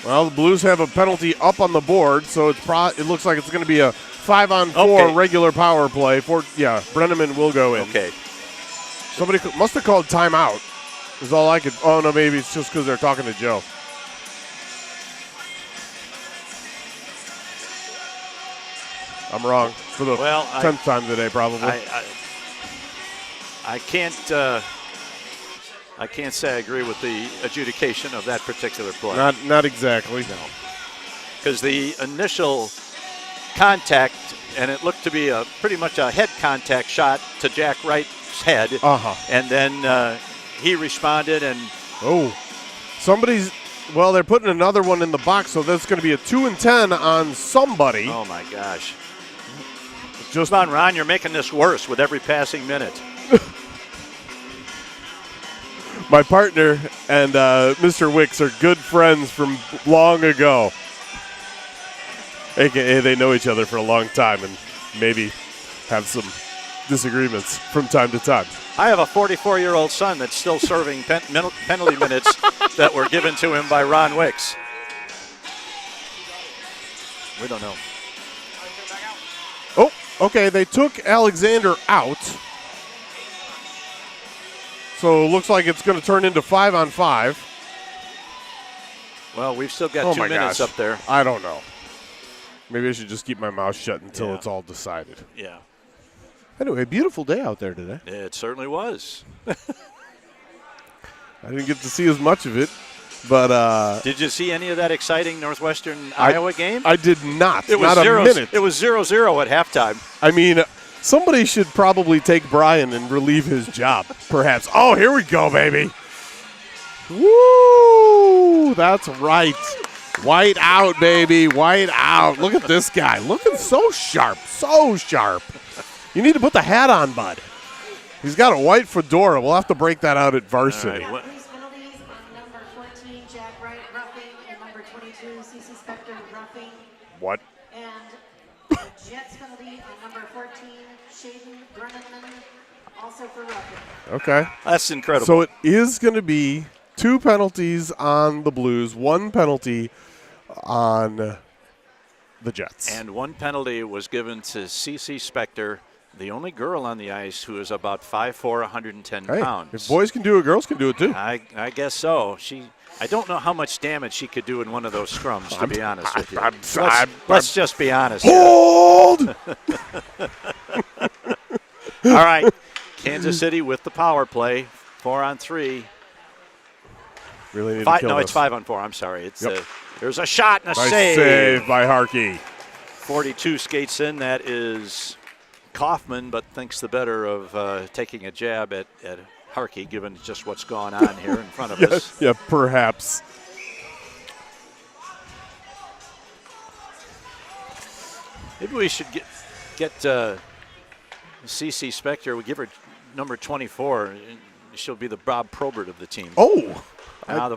Well, the Blues have a penalty up on the board, so it looks like it's going to be a 5-on-4 regular power play. Brenneman will go in. Okay. Somebody must have called timeout. Is all I could. Oh no, maybe it's just because they're talking to Joe. I'm wrong for the 10th time today, probably. I can't say I agree with the adjudication of that particular play. Not exactly. No, because the initial contact, and it looked to be pretty much a head contact shot to Jack Wright's head. And then he responded, and they're putting another one in the box, so that's going to be a 2-10 on somebody. Oh my gosh! Just on Ron, you're making this worse with every passing minute. My partner and Mr. Wicks are good friends from long ago. AKA they know each other for a long time and maybe have some disagreements from time to time. I have a 44-year-old son that's still serving penalty minutes that were given to him by Ron Wicks. We don't know. Oh, okay, they took Alexander out. So it looks like it's going to turn into 5-on-5. Well, we've still got 2 minutes up there. I don't know. Maybe I should just keep my mouth shut until it's all decided. Yeah. Anyway, beautiful day out there today. It certainly was. I didn't get to see as much of it, but did you see any of that exciting Northwestern Iowa game? I did not. It was not a minute. It was 0-0 at halftime. I mean, somebody should probably take Brian and relieve his job, perhaps. Oh, here we go, baby. Woo! That's right. White out, baby. White out. Look at this guy. Looking so sharp. So sharp. You need to put the hat on, bud. He's got a white fedora. We'll have to break that out at Varsity. Penalties on number 14, Jack Wright, roughing, and number 22, CC Spector, roughing. What? And Jets penalty on number 14, Shaden Brenneman, also for roughing. Okay. That's incredible. So it is going to be 2 penalties on the Blues, 1 penalty on the Jets. And 1 penalty was given to CC Spector, the only girl on the ice who is about 5'4", 110 pounds. If boys can do it, girls can do it too. I guess so. I don't know how much damage she could do in one of those scrums, to be honest with you. Let's just be honest. Hold! All right. Kansas City with the power play, 4-on-3. Really need to kill No, us. it's 5-on-4. I'm sorry. There's a shot and a nice save. Save by Harkey. 42 skates in. That is Kaufman, but thinks the better of taking a jab at Harkey, given just what's going on here in front of us. Yeah, perhaps. Maybe we should get CC Spector. We give her number 24. And she'll be the Bob Probert of the team. Oh, I'm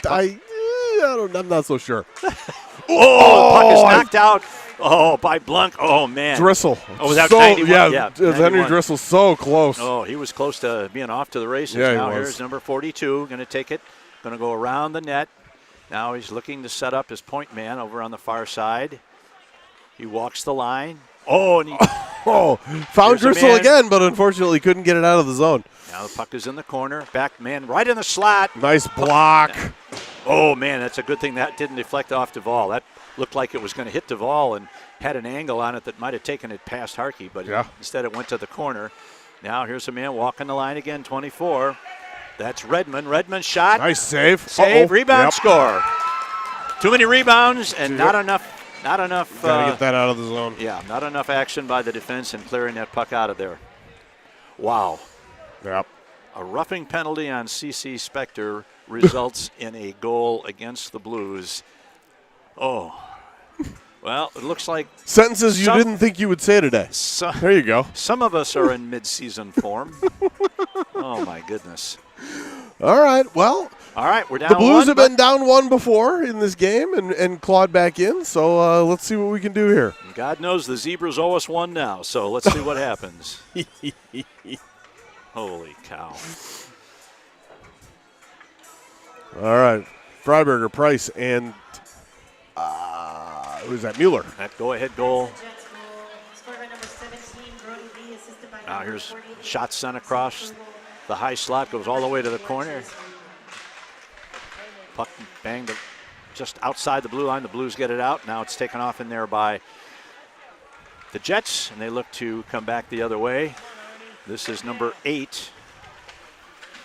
not so sure. The puck is knocked out. Oh, by Blunk. Oh, man. Drissel. Oh, was that 91? Yeah, Henry Drissel so close. Oh, he was close to being off to the races. Yeah, now he was. Here's number 42. Going to take it. Going to go around the net. Now he's looking to set up his point man over on the far side. He walks the line. Oh, and he found Here's a Gristle man. again, but unfortunately couldn't get it out of the zone. now the puck is in the corner. Back man right in the slot. Nice block. Oh, man, that's a good thing that didn't deflect off Duvall. That looked like it was going to hit Duvall and had an angle on it that might have taken it past Harkey, but instead it went to the corner. Now here's a man walking the line again, 24. That's Redmond. Redmond shot. Nice save. Save, rebound, Yep. score. Too many rebounds and not enough. Gotta get that out of the zone. Yeah, not enough action by the defense in clearing that puck out of there. Wow. Yep. A roughing penalty on C.C. Spector results in a goal against the Blues. Oh. Well, it looks like Sentences you didn't think you would say today. There you go. some of us are in mid-season form. Oh, my goodness. All right. Well, All right, we're down the Blues one, have been down one before in this game and clawed back in. So let's see what we can do here. God knows the Zebras owe us one now, so let's see what happens. Holy cow. All right. Freiberger, Price, and who's that? Mueller. That go-ahead goal. Jets goal scored by number 17, Brody Lee, assisted by Now number here's 48. shot sent across the high slot, goes all the way to the corner. Puck banged just outside the blue line. The Blues get it out. Now it's taken off in there by the Jets, and they look to come back the other way. This is number 8.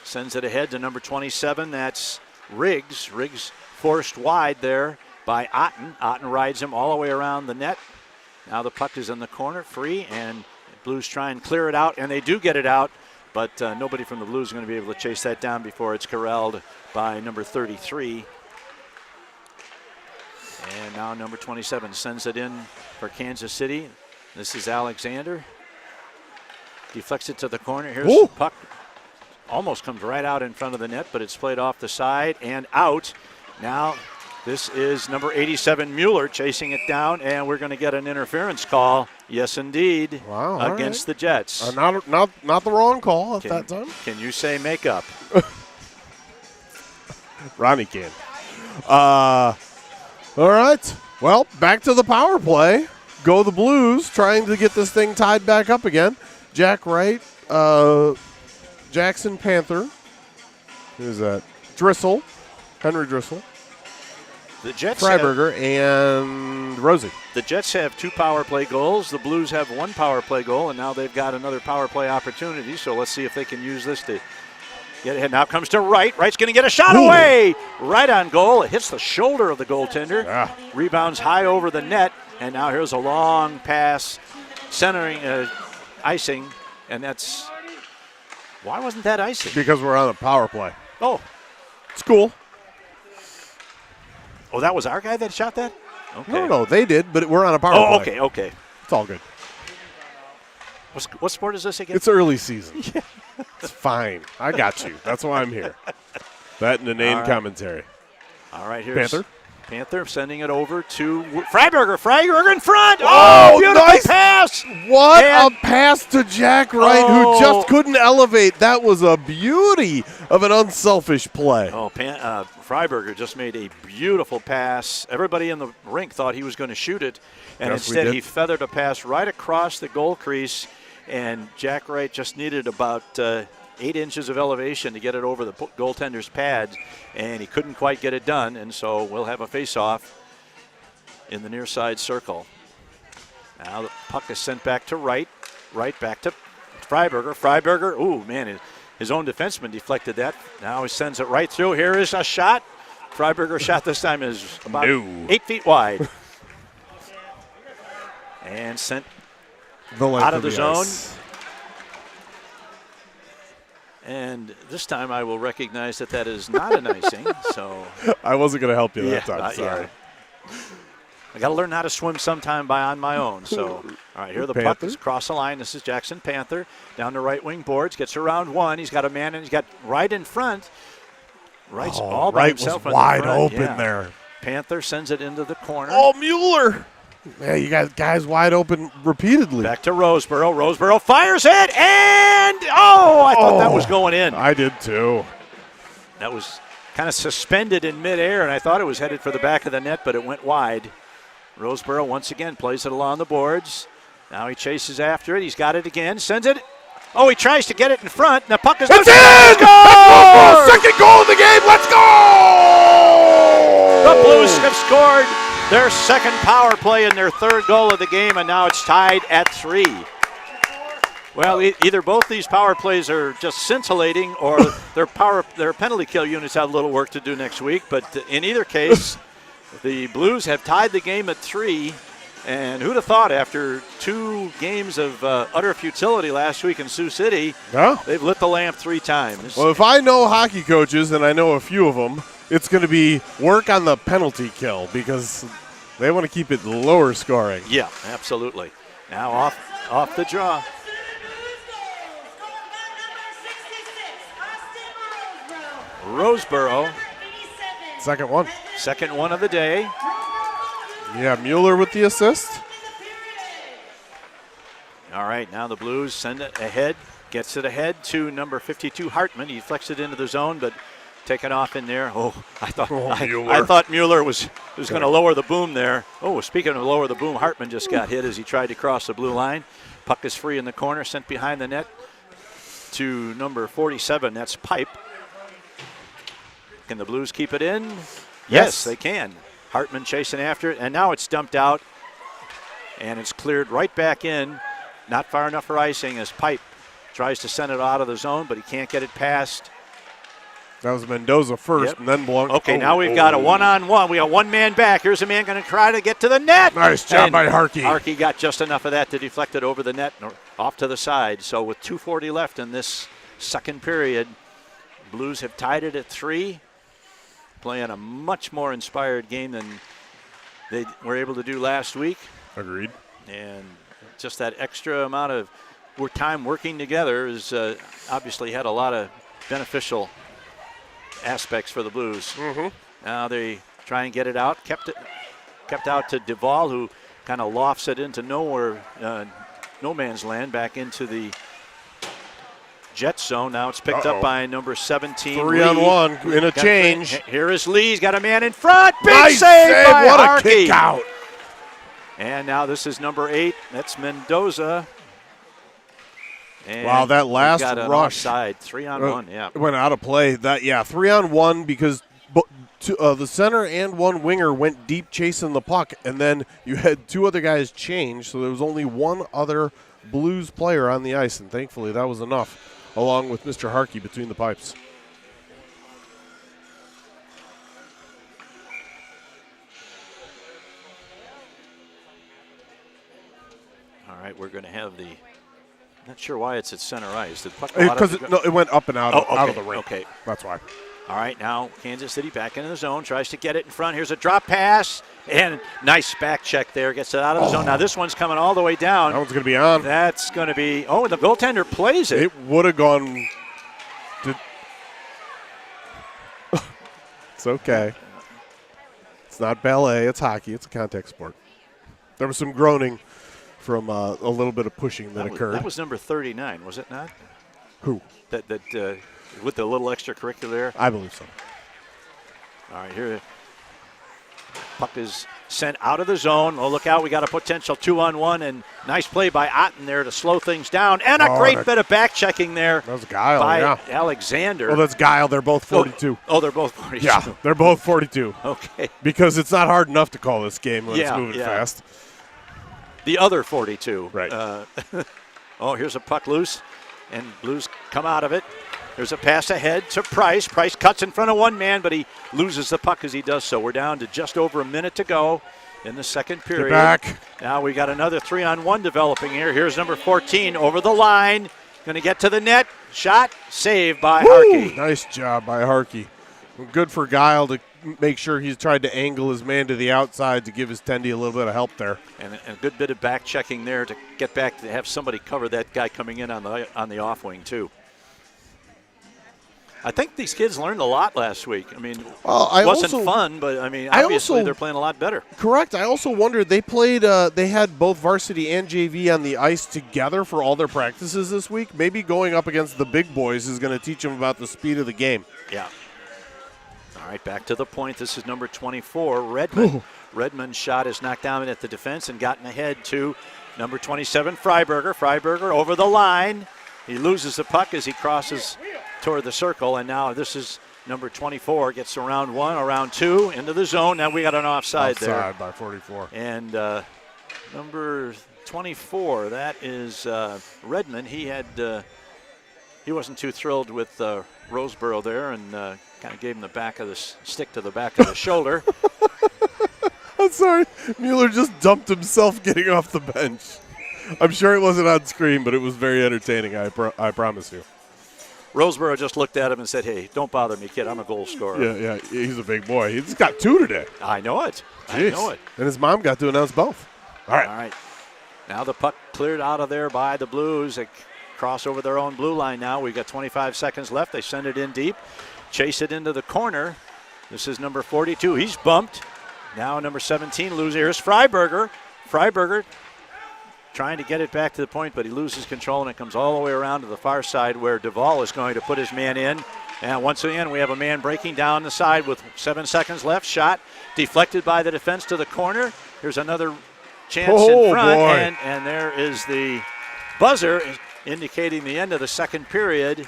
Sends it ahead to number 27. That's Riggs. Riggs forced wide there by Otten. Otten rides him all the way around the net. Now the puck is in the corner, free, and Blues try and clear it out, and they do get it out, but nobody from the Blues is going to be able to chase that down before it's corralled by number 33. And now number 27 sends it in for Kansas City. This is Alexander. Deflects it to the corner. Here's the puck. Almost comes right out in front of the net, but it's played off the side and out. Now this is number 87, Mueller, chasing it down, and we're going to get an interference call. Yes, indeed. Wow, against the Jets. Not the wrong call at that time. Can you say makeup? Ronnie can. All right. Well, back to the power play. Go the Blues, trying to get this thing tied back up again. Jack Wright, Jackson Panther. Who's that? Drissel, Henry Drissel. The Jets Freiberger and Rosie. The Jets have 2 power play goals. The Blues have 1 power play goal, and now they've got another power play opportunity. So let's see if they can use this to get ahead. Now comes to Wright. Wright's going to get a shot away. Right on goal. It hits the shoulder of the goaltender. Rebounds high over the net, and now here's a long pass, centering, icing, and that's. Why wasn't that icing? Because we're on a power play. Oh. It's cool. Oh, that was our guy that shot that? Okay. No, they did, but we're on a power play. Okay. It's all good. What sport is this again? It's early season. It's fine. I got you. That's why I'm here. That and inane commentary. All right, here's Panther sending it over to Freiberger. Freiberger in front. Oh, beautiful nice pass. What a pass to Jack Wright, who just couldn't elevate. That was a beauty of an unselfish play. Oh, Freiberger just made a beautiful pass. Everybody in the rink thought he was going to shoot it, and instead he feathered a pass right across the goal crease, and Jack Wright just needed about 8 inches of elevation to get it over the goaltender's pads, and he couldn't quite get it done, and so we'll have a face-off in the near side circle. Now the puck is sent back to Wright. Wright back to Freiberger. Freiberger, ooh, man, his own defenseman deflected that. Now he sends it right through. Here is a shot. Freiberger's shot this time is about 8 feet wide. And sent out of the zone. Ice. And this time I will recognize that is not an icing. So I wasn't going to help you that time. Sorry. Yeah. I got to learn how to swim sometime on my own. So, all right, here the puck is across the line. This is Jackson Panther down the right wing boards. Gets around one. He's got a man, and he's got Wright in front. Wright's all by himself. Was wide open there. Panther sends it into the corner. Oh, Mueller. Man, you got guys wide open repeatedly. Back to Roseboro. Roseboro fires it, and I thought that was going in. I did too. That was kind of suspended in midair, and I thought it was headed for the back of the net, but it went wide. Roseboro once again plays it along the boards. Now he chases after it. He's got it again. Sends it. Oh, he tries to get it in front. And the puck is It's in! Score! Second goal of the game. Let's go! The Blues have scored their second power play and their third goal of the game, and now it's tied at 3. Well, either both these power plays are just scintillating, or their penalty kill units have a little work to do next week. But in either case, the Blues have tied the game at 3. And who'd have thought after 2 games of utter futility last week in Sioux City, they've lit the lamp 3 times. Well, if I know hockey coaches, and I know a few of them, it's going to be work on the penalty kill because they want to keep it lower scoring. Yeah, absolutely. Now off the draw. Roseboro. Second one. Second one of the day. Yeah, Mueller with the assist. All right, now the Blues send it ahead. Gets it ahead to number 52, Hartman. He flicks it into the zone, but taken off in there. Oh, I thought Mueller was going to lower the boom there. Oh, speaking of lower the boom, Hartman just got hit as he tried to cross the blue line. Puck is free in the corner, sent behind the net to number 47. That's Pipe. Can the Blues keep it in? Yes, they can. Hartman chasing after it, and now it's dumped out, and it's cleared right back in. Not far enough for icing as Pipe tries to send it out of the zone, but he can't get it past. That was Mendoza first, and then Blanc. Okay, now we've got a one-on-one. We got one man back. Here's a man going to try to get to the net. Nice job by Harkey. Harkey got just enough of that to deflect it over the net and off to the side. So with 2:40 left in this second period, Blues have tied it at 3. Playing a much more inspired game than they were able to do last week. Agreed. And just that extra amount of time working together has obviously had a lot of beneficial aspects for the Blues. Mm-hmm. Now they try and get it out. Kept out to Duvall, who kind of lofts it into nowhere, no man's land, back into the Jet zone. Now it's picked up by number 17. 3-on-1 in a change. Here is Lee. He's got a man in front. Big Nice save by What Harkey. a kick out. And now this is number 8. That's Mendoza. And wow, that last got an rush. Offside. 3-on-1, yeah. Went out of play. 3-on-1 because the center and one winger went deep chasing the puck, and then you had 2 other guys change, so there was only one other Blues player on the ice, and thankfully that was enough, along with Mr. Harkey between the pipes. All right, we're going to have the. Not sure why it's at center ice. Did the puck Because it went up and out, out of the rink. Okay. That's why. All right, now Kansas City back into the zone, tries to get it in front. Here's a drop pass, and nice back check there, gets it out of the zone. Now this one's coming all the way down. That one's going to be on. That's going to be, and the goaltender plays it. It would have gone. It's okay. It's not ballet, it's hockey, it's a contact sport. There was some groaning from a little bit of pushing that occurred. That was number 39, was it not? Who? That with the little extracurricular. I believe so. All right, here. Puck is sent out of the zone. Oh, look out. We got a potential 2-on-1, and nice play by Otten there to slow things down. And a great bit of back checking there. That was Guile, by Alexander. Oh, that's Guile. They're both 42. Oh, they're both 42. Yeah, they're both 42. Okay. Because it's not hard enough to call this game when it's moving fast. The other 42. Right. Oh, here's a puck loose, and Blues come out of it. There's a pass ahead to Price. Price cuts in front of one man, but he loses the puck as he does so. We're down to just over a minute to go in the second period. Get back. Now we got another 3-on-1 developing here. Here's number 14 over the line. Going to get to the net. Shot. Saved by Harkey. Nice job by Harkey. Good for Guile to make sure he's tried to angle his man to the outside to give his tendy a little bit of help there. And a good bit of back checking there to get back to have somebody cover that guy coming in on the off wing too. I think these kids learned a lot last week. I mean, it wasn't fun, but I mean, obviously they're playing a lot better. Correct. I also wondered, they played, they had both varsity and JV on the ice together for all their practices this week. Maybe going up against the big boys is going to teach them about the speed of the game. Yeah. All right, back to the point. This is number 24, Redmond. Redmond's shot is knocked down at the defense and gotten ahead to number 27, Freiberger. Freiberger over the line. He loses the puck as he crosses toward the circle, and now this is number 24, gets around one, around two, into the zone. Now we got an offside there. Offside by 44. And number 24, that is Redmond. He wasn't too thrilled with Roseboro there, and kind of gave him the back of the stick to the back of the shoulder. I'm sorry. Mueller just dumped himself getting off the bench. I'm sure it wasn't on screen, but it was very entertaining, I promise you. Roseboro just looked at him and said, "Hey, don't bother me, kid. I'm a goal scorer." Yeah, he's a big boy. He's got 2 today. I know it. Jeez. I know it. And his mom got to announce both. All right. All right. Now the puck cleared out of there by the Blues. They cross over their own blue line now. We've got 25 seconds left. They send it in deep. Chase it into the corner. This is number 42. He's bumped. Now number 17 loses. Here's Freiberger. Freiberger trying to get it back to the point, but he loses control, and it comes all the way around to the far side where Duvall is going to put his man in. And once again, we have a man breaking down the side with 7 seconds left. Shot deflected by the defense to the corner. Here's another chance in front, and there is the buzzer indicating the end of the second period.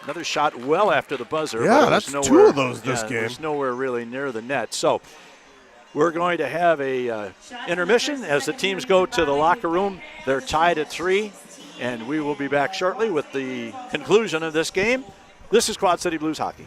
Another shot well after the buzzer. Yeah, that's 2 of those this game. It's nowhere really near the net. So we're going to have a intermission as the teams go to the locker room. They're tied at 3, and we will be back shortly with the conclusion of this game. This is Quad City Blues Hockey.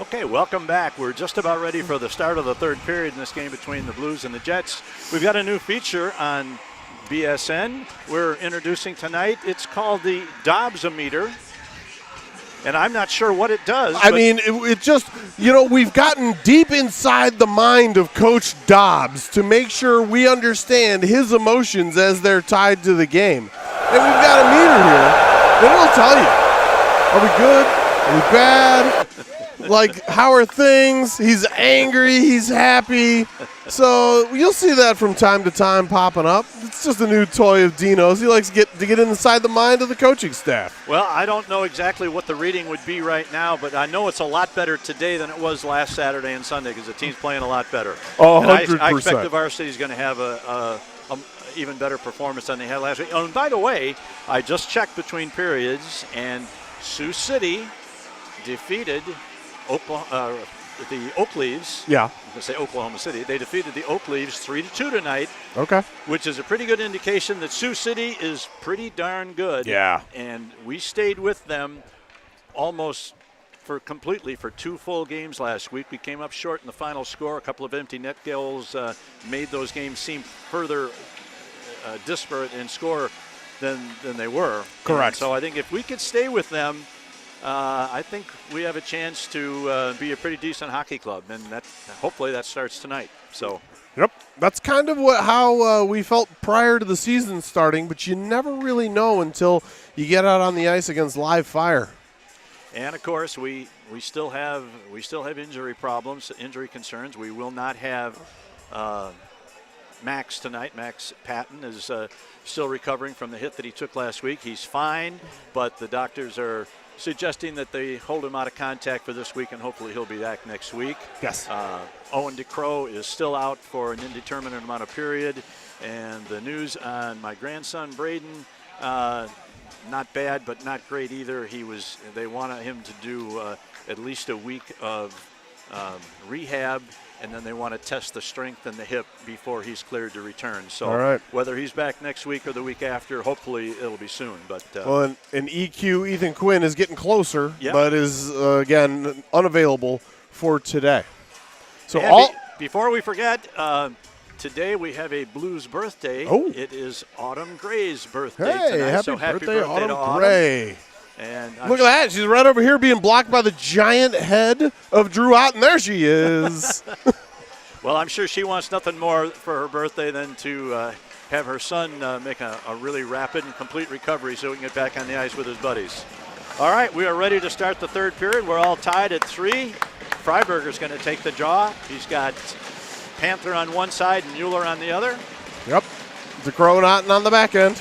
Okay, welcome back. We're just about ready for the start of the third period in this game between the Blues and the Jets. We've got a new feature on BSN we're introducing tonight. It's called the Dobbs-o-meter. And I'm not sure what it does. I mean, it just, we've gotten deep inside the mind of Coach Dobbs to make sure we understand his emotions as they're tied to the game. And we've got a meter here, and it'll tell you, are we good? Are we bad? Like, how are things? He's angry, he's happy. So you'll see that from time to time popping up. It's just a new toy of Dino's. He likes to get inside the mind of the coaching staff. Well, I don't know exactly what the reading would be right now, but I know it's a lot better today than it was last Saturday and Sunday because the team's playing a lot better. Oh, 100%. And I expect the Varsity is going to have a even better performance than they had last week. Oh, and by the way, I just checked between periods, and Sioux City defeated the Oak Leaves. Yeah. I'm going to say Oklahoma City. They defeated the Oak Leaves 3-2 tonight. Okay. Which is a pretty good indication that Sioux City is pretty darn good. Yeah. And we stayed with them almost completely for 2 full games last week. We came up short in the final score. A couple of empty net goals made those games seem further disparate in score than they were. Correct. And so I think if we could stay with them, I think we have a chance to be a pretty decent hockey club, and hopefully that starts tonight. So. Yep, that's kind of how we felt prior to the season starting, but you never really know until you get out on the ice against live fire. And of course, we still have injury problems, injury concerns. We will not have Max tonight. Max Patton is still recovering from the hit that he took last week. He's fine, but the doctors are suggesting that they hold him out of contact for this week, and hopefully he'll be back next week. Yes. Owen DeCrow is still out for an indeterminate amount of period. And the news on my grandson, Braden, not bad, but not great either. They wanted him to do at least a week of rehab, and then they want to test the strength in the hip before he's cleared to return. So whether he's back next week or the week after, hopefully it'll be soon. But and EQ Ethan Quinn is getting closer, yep. but is again unavailable for today. So before we forget, today we have a Blues birthday. Oh. It is Autumn Gray's birthday tonight. Happy birthday to Autumn Gray. And look at that. She's right over here being blocked by the giant head of Drew Ott, and there she is. Well, I'm sure she wants nothing more for her birthday than to have her son make a really rapid and complete recovery so he can get back on the ice with his buddies. All right, we are ready to start the third period. We're all tied at 3. Freiberger's going to take the draw. He's got Panther on one side and Mueller on the other. Yep. DeCrow and Otten on the back end.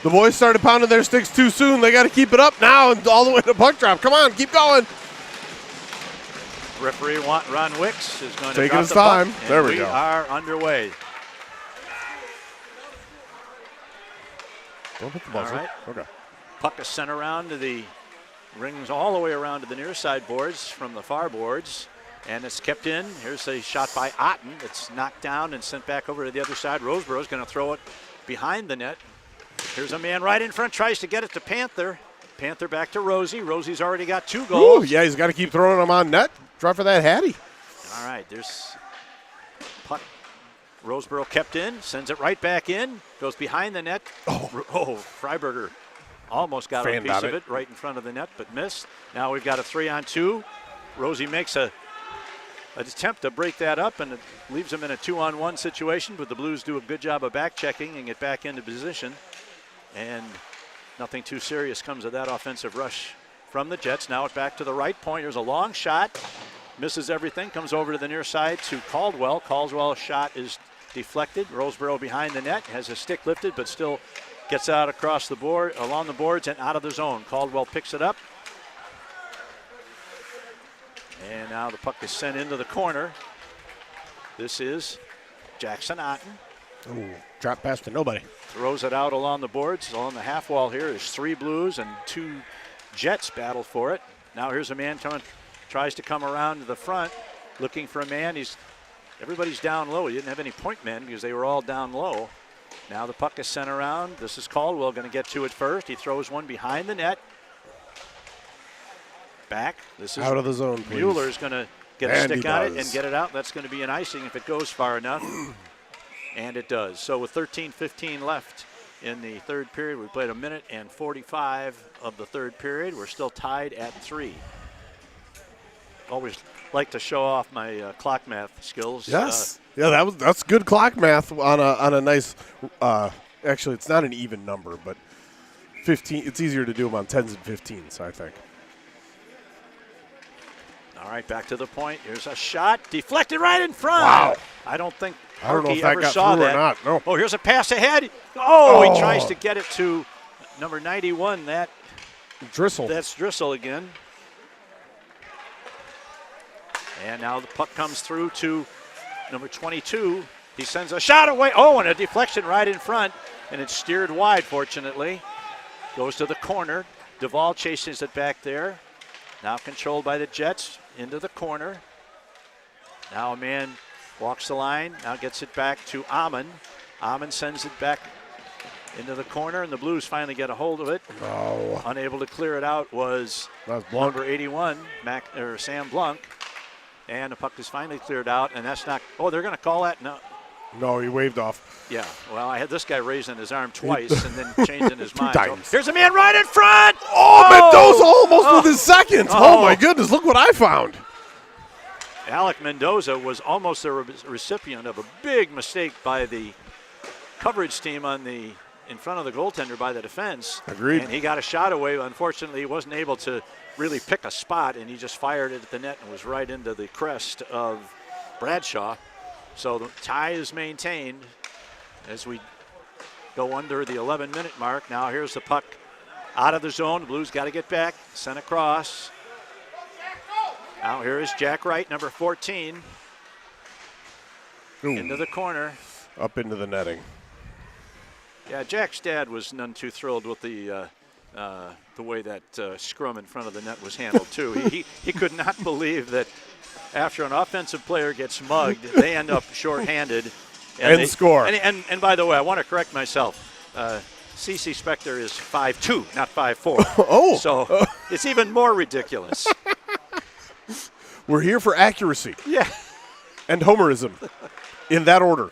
The boys started pounding their sticks too soon. They got to keep it up now and all the way to puck drop. Come on, keep going. Referee Ron Wicks is going to take drop his the time. puck, There we go. We are underway. Don't hit the buzzer. All right. Okay. Puck is sent around to the rings all the way around to the near side boards from the far boards, and it's kept in. Here's a shot by Otten. It's knocked down and sent back over to the other side. Roseboro's going to throw it behind the net. Here's a man right in front, tries to get it to Panther. Panther back to Rosie. Rosie's already got 2 goals. Ooh, yeah, he's got to keep throwing them on net. Try for that Hattie. All right, there's puck. Roseboro kept in, sends it right back in, goes behind the net. Oh, Freiberger almost got a piece of it right in front of the net, but missed. Now we've got a 3-on-2. Rosie makes an attempt to break that up, and it leaves him in a 2-on-1 situation, but the Blues do a good job of back checking and get back into position. And nothing too serious comes of that offensive rush from the Jets. Now it's back to the right point. Here's a long shot. Misses everything. Comes over to the near side to Caldwell. Caldwell's shot is deflected. Roseboro behind the net. Has his stick lifted, but still gets out across the board, along the boards and out of the zone. Caldwell picks it up. And now the puck is sent into the corner. This is Jackson Otten. Ooh, drop pass to nobody. Throws it out along the boards. Along the half wall here. There's 3 Blues and 2 Jets battle for it. Now here's a man coming, tries to come around to the front, looking for a man. Everybody's down low. He didn't have any point men because they were all down low. Now the puck is sent around. This is Caldwell going to get to it first. He throws one behind the net. back. This is Out of the zone, please. Mueller's going to get a And stick he on it does. and get it out. That's going to be an icing if it goes far enough. And it does. So with 13:15 left in the third period, we played 1 minute and 45 of the third period. We're still tied at 3. Always like to show off my clock math skills. Yes. That's good clock math on a nice. Actually, it's not an even number, but 15. It's easier to do them on 10s and 15s, I think. All right, back to the point. Here's a shot, deflected right in front. Wow. I don't think I don't know Harkey if that ever got saw through that. or not. No. Oh, here's a pass ahead. Oh, he Oh. tries to get it to number 91. Dristle. That's Dristle again. And now the puck comes through to number 22. He sends a shot away. Oh, and a deflection right in front. And it's steered wide, fortunately. Goes to the corner. Duvall chases it back there. Now controlled by the Jets into the corner. Now a man walks the line. Now gets it back to Amon. Amon sends it back into the corner, and the Blues finally get a hold of it. Oh. Unable to clear it out was That's Blanc. number 81, Sam Blanc. And the puck is finally cleared out, and that's not. Oh, they're going to call that? No, he waved off. Yeah, well, I had this guy raising his arm twice and then changing his mind. times. So here's a man right in front. Oh, Mendoza almost with his second. Oh. Oh, my goodness. Look what I found. Alec Mendoza was almost the recipient of a big mistake by the coverage team in front of the goaltender by the defense. Agreed. And he got a shot away. Unfortunately, he wasn't able to really pick a spot, and he just fired it at the net and was right into the crest of Bradshaw. So the tie is maintained as we go under the 11-minute mark. Now here's the puck out of the zone. The Blues got to get back, sent across. Now here is Jack Wright, number 14, Ooh. into the corner. Up into the netting. Yeah, Jack's dad was none too thrilled with the way that scrum in front of the net was handled too. He could not believe that after an offensive player gets mugged, they end up shorthanded And score. And by the way, I want to correct myself. C.C. Spector is 5'2", not 5'4". Oh. So it's even more ridiculous. We're here for accuracy Yeah, and homerism in that order.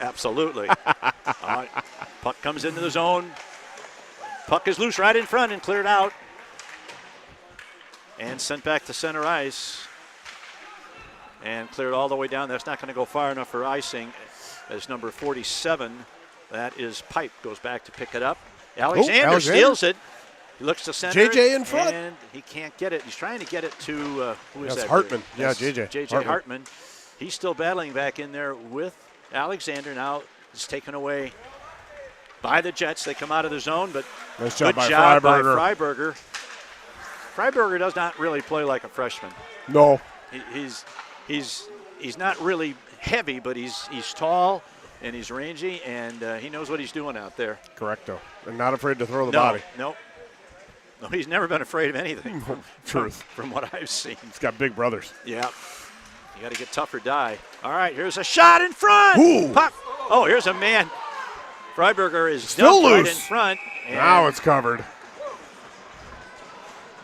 absolutely. All right. Puck comes into the zone. Puck is loose right in front and cleared out. And sent back to center ice. And cleared all the way down. That's not going to go far enough for icing. As number 47, that is Pipe, goes back to pick it up. Alexander steals it. He looks to center. JJ in front. And he can't get it. He's trying to get it to, who is That's that? Hartman. here? Yeah, That's JJ. JJ Hartman. He's still battling back in there with Alexander. Now it's taken away by the Jets. They come out of the zone, but Nice job good by job by Freiberger. Freiberger does not really play like a freshman. No. He's not really heavy, but he's tall and he's rangy, and he knows what he's doing out there. Correcto. And not afraid to throw the body. No, he's never been afraid of anything. Truth. From what I've seen. He's got big brothers. Yeah. You got to get tough or die. All right, here's a shot in front. Ooh. Puck. Oh, here's a man. Freiberger is Still dumped right loose. in front. and Now it's covered.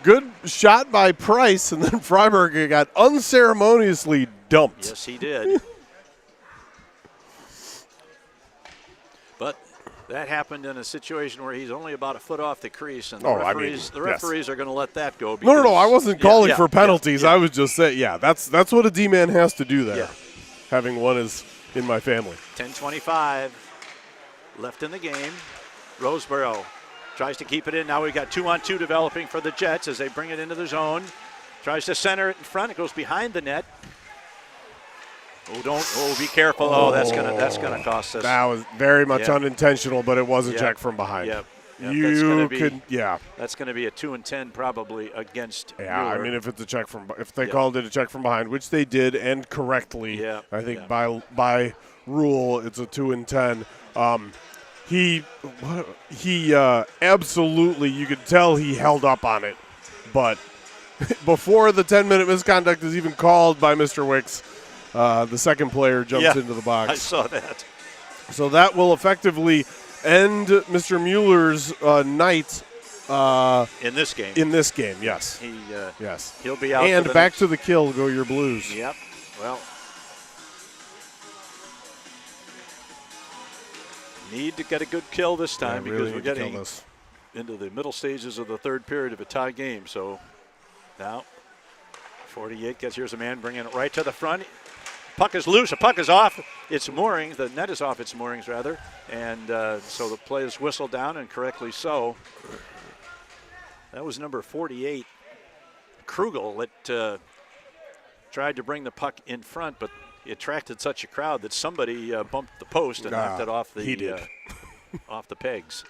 Good shot by Price, and then Freiberger got unceremoniously dumped. Yes, he did. But that happened in a situation where he's only about a foot off the crease, and the referees are going to let that go. No, I wasn't calling for penalties. yeah. I was just saying, that's what a D-man has to do there. Yeah. Having one is in my family. 10:25 left in the game. Roseboro tries to keep it in. Now we've got 2-on-2 developing for the Jets as they bring it into the zone. Tries to center it in front. It goes behind the net. Be careful. Oh, that's gonna cost us. That was very much Yeah. unintentional, but it was a Yep. check from behind. Yep. That's going to be a 2-10 probably against. Yeah, Mueller. I mean, if they called it a check from behind, which they did, and correctly, Yeah, I think yeah. by rule it's a 2-10. He absolutely, you could tell he held up on it, but before the 10-minute misconduct is even called by Mr. Wicks, the second player jumps into the box. I saw that. So that will effectively end Mr. Mueller's night in this game. In this game, yes. Yes. He'll be out. And back to the kill go your Blues. Yep. Well, need to get a good kill this time because really we're getting into the middle stages of the third period of a tie game. So now 48 gets, here's a man bringing it right to the front. Puck is loose, the puck is off its moorings, the net is off its moorings rather, and so the play is whistled down, and correctly so. That was number 48, Krugel, that tried to bring the puck in front, but it attracted such a crowd that somebody bumped the post and knocked it off the off the pegs.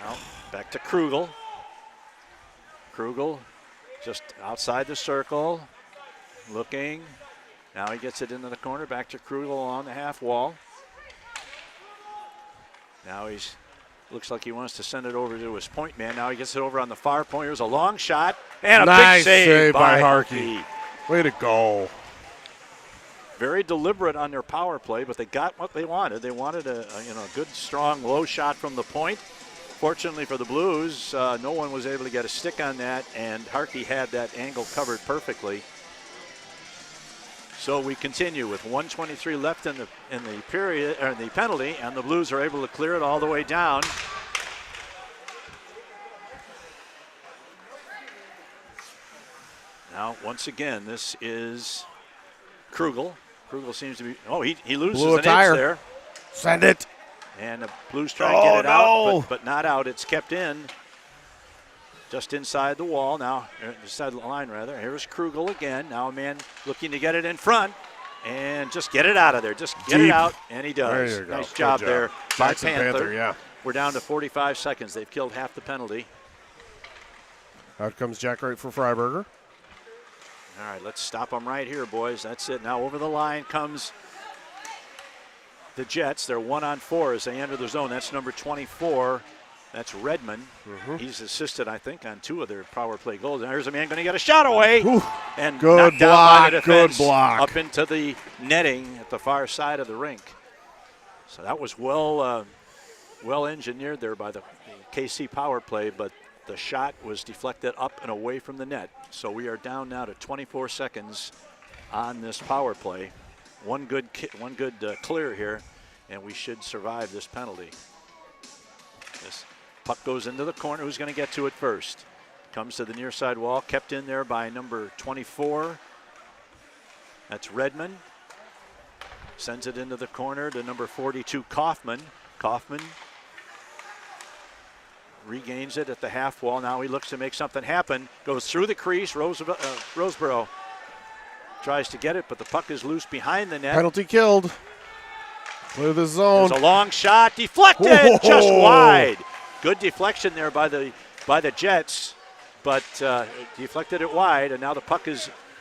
Now back to Krugel. Krugel just outside the circle, looking. Now he gets it into the corner, back to Krugel along the half wall. Now he's looks like he wants to send it over to his point man. Now he gets it over on the far point. Here's a long shot and a nice big save by Harkey. Way to go. Very deliberate on their power play, but they got what they wanted. They wanted a good, strong, low shot from the point. Fortunately for the Blues, no one was able to get a stick on that, and Harkey had that angle covered perfectly. So we continue with 1:23 left in the period, or in the penalty, and the Blues are able to clear it all the way down. Now, once again, this is Krugel. Krugel seems to be. Oh, he loses an inch there. Send it. And the Blues try to get it out, but not out. It's kept in, just inside the wall. Now, inside the line, rather. Here's Krugel again. Now a man looking to get it in front and just get it out of there. Just get it out, and he does. There you go. Nice job there by Panther. Yeah. We're down to 45 seconds. They've killed half the penalty. Out comes Jack Wright for Freiberger. All right, let's stop them right here, boys. That's it. Now over the line comes the Jets. They're 1-on-4 as they enter the zone. That's number 24. That's Redmond. He's assisted, I think, on 2 of their power play goals. And there's a man going to get a shot away. And good knocked down by the defense, good block. up into the netting at the far side of the rink. So that was well engineered there by the KC power play, but the shot was deflected up and away from the net. So we are down now to 24 seconds on this power play. One good clear here, and we should survive this penalty. This puck goes into the corner. Who's going to get to it first? Comes to the near side wall, kept in there by number 24. That's Redmond. Sends it into the corner to number 42, Kaufman. Kaufman regains it at the half wall. Now he looks to make something happen. Goes through the crease. Roseborough tries to get it, but the puck is loose behind the net. Penalty killed. Clear the zone. There's a long shot, deflected, just wide. Good deflection there by the Jets, but deflected it wide, and now the puck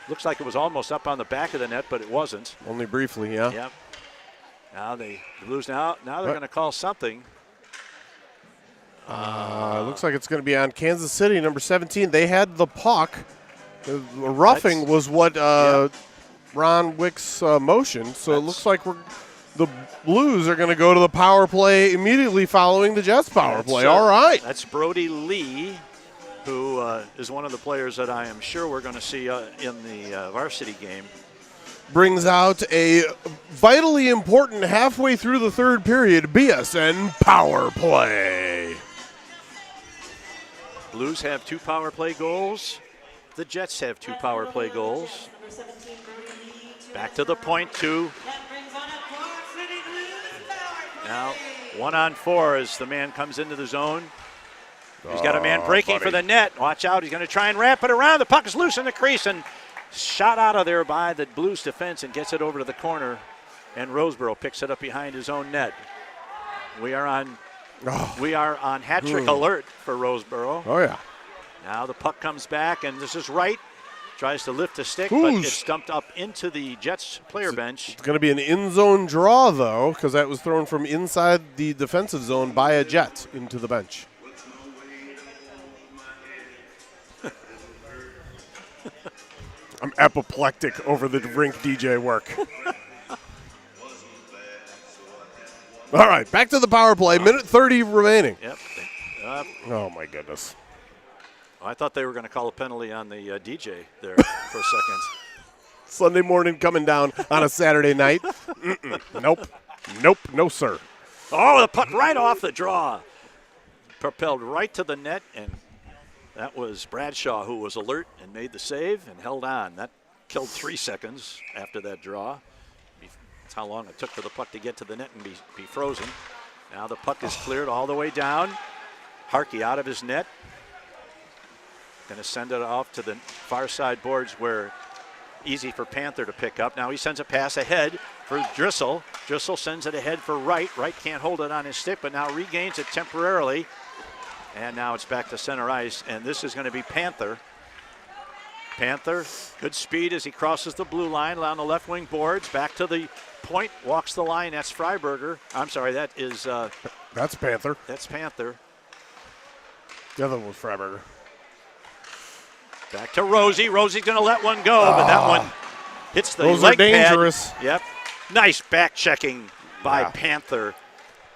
looks like it was almost up on the back of the net, but it wasn't. Only briefly, yeah. Yep. Now the Blues now they're going to call something. Looks like it's going to be on Kansas City, number 17. They had the puck. The roughing was what Ron Wick's motion, so it looks like the Blues are going to go to the power play immediately following the Jets power play. All right. That's Brody Lee, who is one of the players that I am sure we're going to see in the varsity game. Brings out a vitally important halfway through the third period BSN power play. Blues have 2 power play goals. The Jets have 2 power play goals. Back to the point, 2. Now 1-on-4 as the man comes into the zone. He's got a man breaking for the net. Watch out, he's going to try and wrap it around. The puck is loose in the crease and shot out of there by the Blues defense and gets it over to the corner. And Roseborough picks it up behind his own net. We are on hat trick alert for Roseborough. Oh, yeah. Now the puck comes back, and this is Wright. Tries to lift a stick, but it's dumped up into the Jets player bench. It's going to be an in-zone draw, though, because that was thrown from inside the defensive zone by a Jet into the bench. I'm apoplectic over the rink DJ work. All right, back to the power play. Minute 30 remaining. Yep. Oh, my goodness. I thought they were going to call a penalty on the DJ there for a second. Sunday morning coming down on a Saturday night. Nope. Nope. No, sir. Oh, the puck right off the draw. Propelled right to the net, and that was Bradshaw who was alert and made the save and held on. That killed 3 seconds after that draw. That's how long it took for the puck to get to the net and be frozen. Now the puck is cleared all the way down. Harkey out of his net. Going to send it off to the far side boards where easy for Panther to pick up. Now he sends a pass ahead for Driscoll. Driscoll sends it ahead for Wright. Wright can't hold it on his stick, but now regains it temporarily. And now it's back to center ice, and this is going to be Panther. Panther, good speed as he crosses the blue line along the left wing boards. Back to the point, walks the line. That's Freiberger. I'm sorry, that is... That's Panther. That's Panther. The other one was Freiberger. Back to Rosie. Rosie's going to let one go, but that one hits the Those leg are dangerous. pad. Yep. Nice back checking by Yeah. Panther.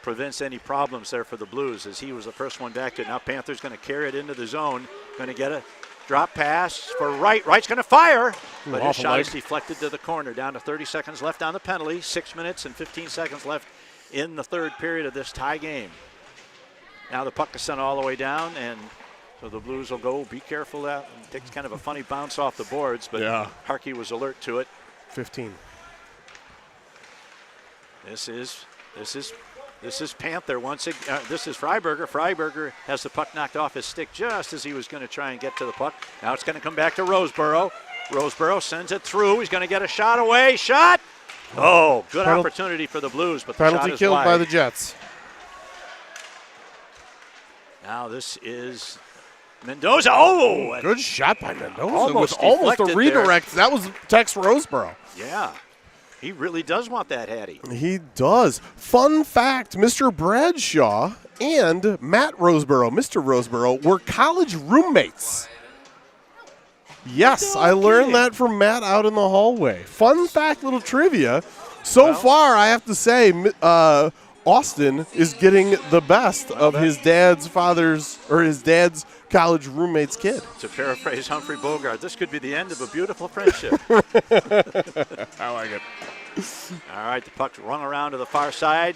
Prevents any problems there for the Blues as he was the first one back to it. Now Panther's going to carry it into the zone. Going to get a drop pass for Wright. Wright's going to fire, but his awful shot leg. is deflected to the corner. Down to 30 seconds left on the penalty. 6 minutes and 15 seconds left in the third period of this tie game. Now the puck is sent all the way down, and so the Blues will go. Be careful that it takes kind of a funny bounce off the boards, but Yeah. Harkey was alert to it. 15. This is Panther once again. This is Freiberger. Freiberger has the puck knocked off his stick just as he was going to try and get to the puck. Now it's going to come back to Roseboro. Roseboro sends it through. He's going to get a shot away. Shot! Oh, good opportunity for the Blues, but the shot Penalty is killed wide. by the Jets. Now this is Mendoza. Oh! Good shot by Mendoza. Almost It was almost a deflected redirect. That was Tex Roseboro. Yeah. He really does want that, Hattie. He does. Fun fact, Mr. Bradshaw and Matt Roseboro, Mr. Roseboro, were college roommates. Yes, No I learned kidding. that from Matt out in the hallway. Fun fact, little trivia. So far, I have to say, Austin is getting the best of his dad's college roommate's kid. To paraphrase Humphrey Bogart, this could be the end of a beautiful friendship. I like it. All right, the puck rung around to the far side.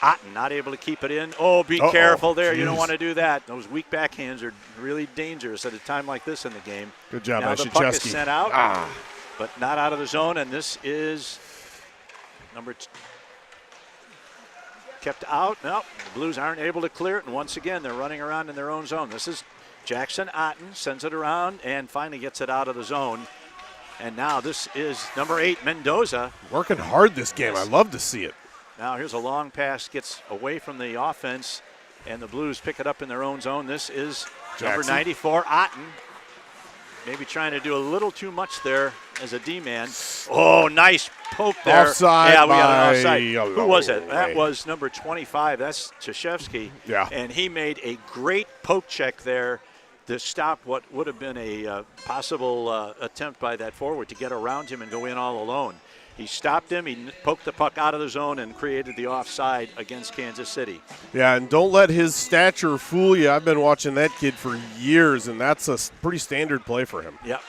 Otten not able to keep it in. Oh, be careful there. You don't want to do that. Those weak backhands are really dangerous at a time like this in the game. Good job, now the puck is Ashachevsky. sent out, but not out of the zone, and this is number kept out. No, the Blues aren't able to clear it, and once again, they're running around in their own zone. This is Jackson Otten, sends it around, and finally gets it out of the zone. And now this is number 8, Mendoza. Working hard this game. I love to see it. Now here's a long pass, gets away from the offense, and the Blues pick it up in their own zone. This is number Jackson. 94, Otten. Maybe trying to do a little too much there as a D-man. Oh, nice poke there. Offside Yeah, we got by an offside. Who was it? Yolo. That was number 25. That's Shashevsky. Yeah. And he made a great poke check there to stop what would have been a possible attempt by that forward to get around him and go in all alone. He stopped him, he poked the puck out of the zone and created the offside against Kansas City. Yeah, and don't let his stature fool you. I've been watching that kid for years, and that's a pretty standard play for him. Yep.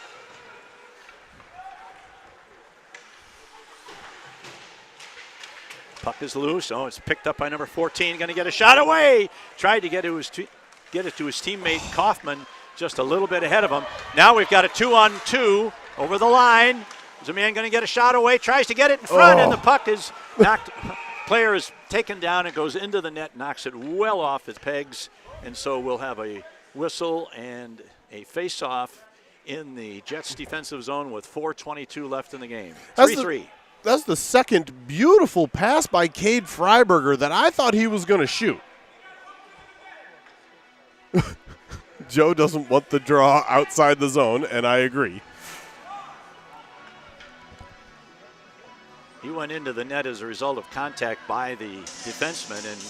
Puck is loose. Oh, it's picked up by number 14. Going to get a shot away. Tried to get it to his teammate Kaufman just a little bit ahead of him. Now we've got a 2-on-2 over the line. Is a man going to get a shot away? Tries to get it in front, and the puck is knocked. Player is taken down and goes into the net, knocks it well off its pegs, and so we'll have a whistle and a face-off in the Jets' defensive zone with 4:22 left in the game. 3-3. That's the second beautiful pass by Cade Freiberger that I thought he was going to shoot. Joe doesn't want the draw outside the zone, and I agree. He went into the net as a result of contact by the defenseman, and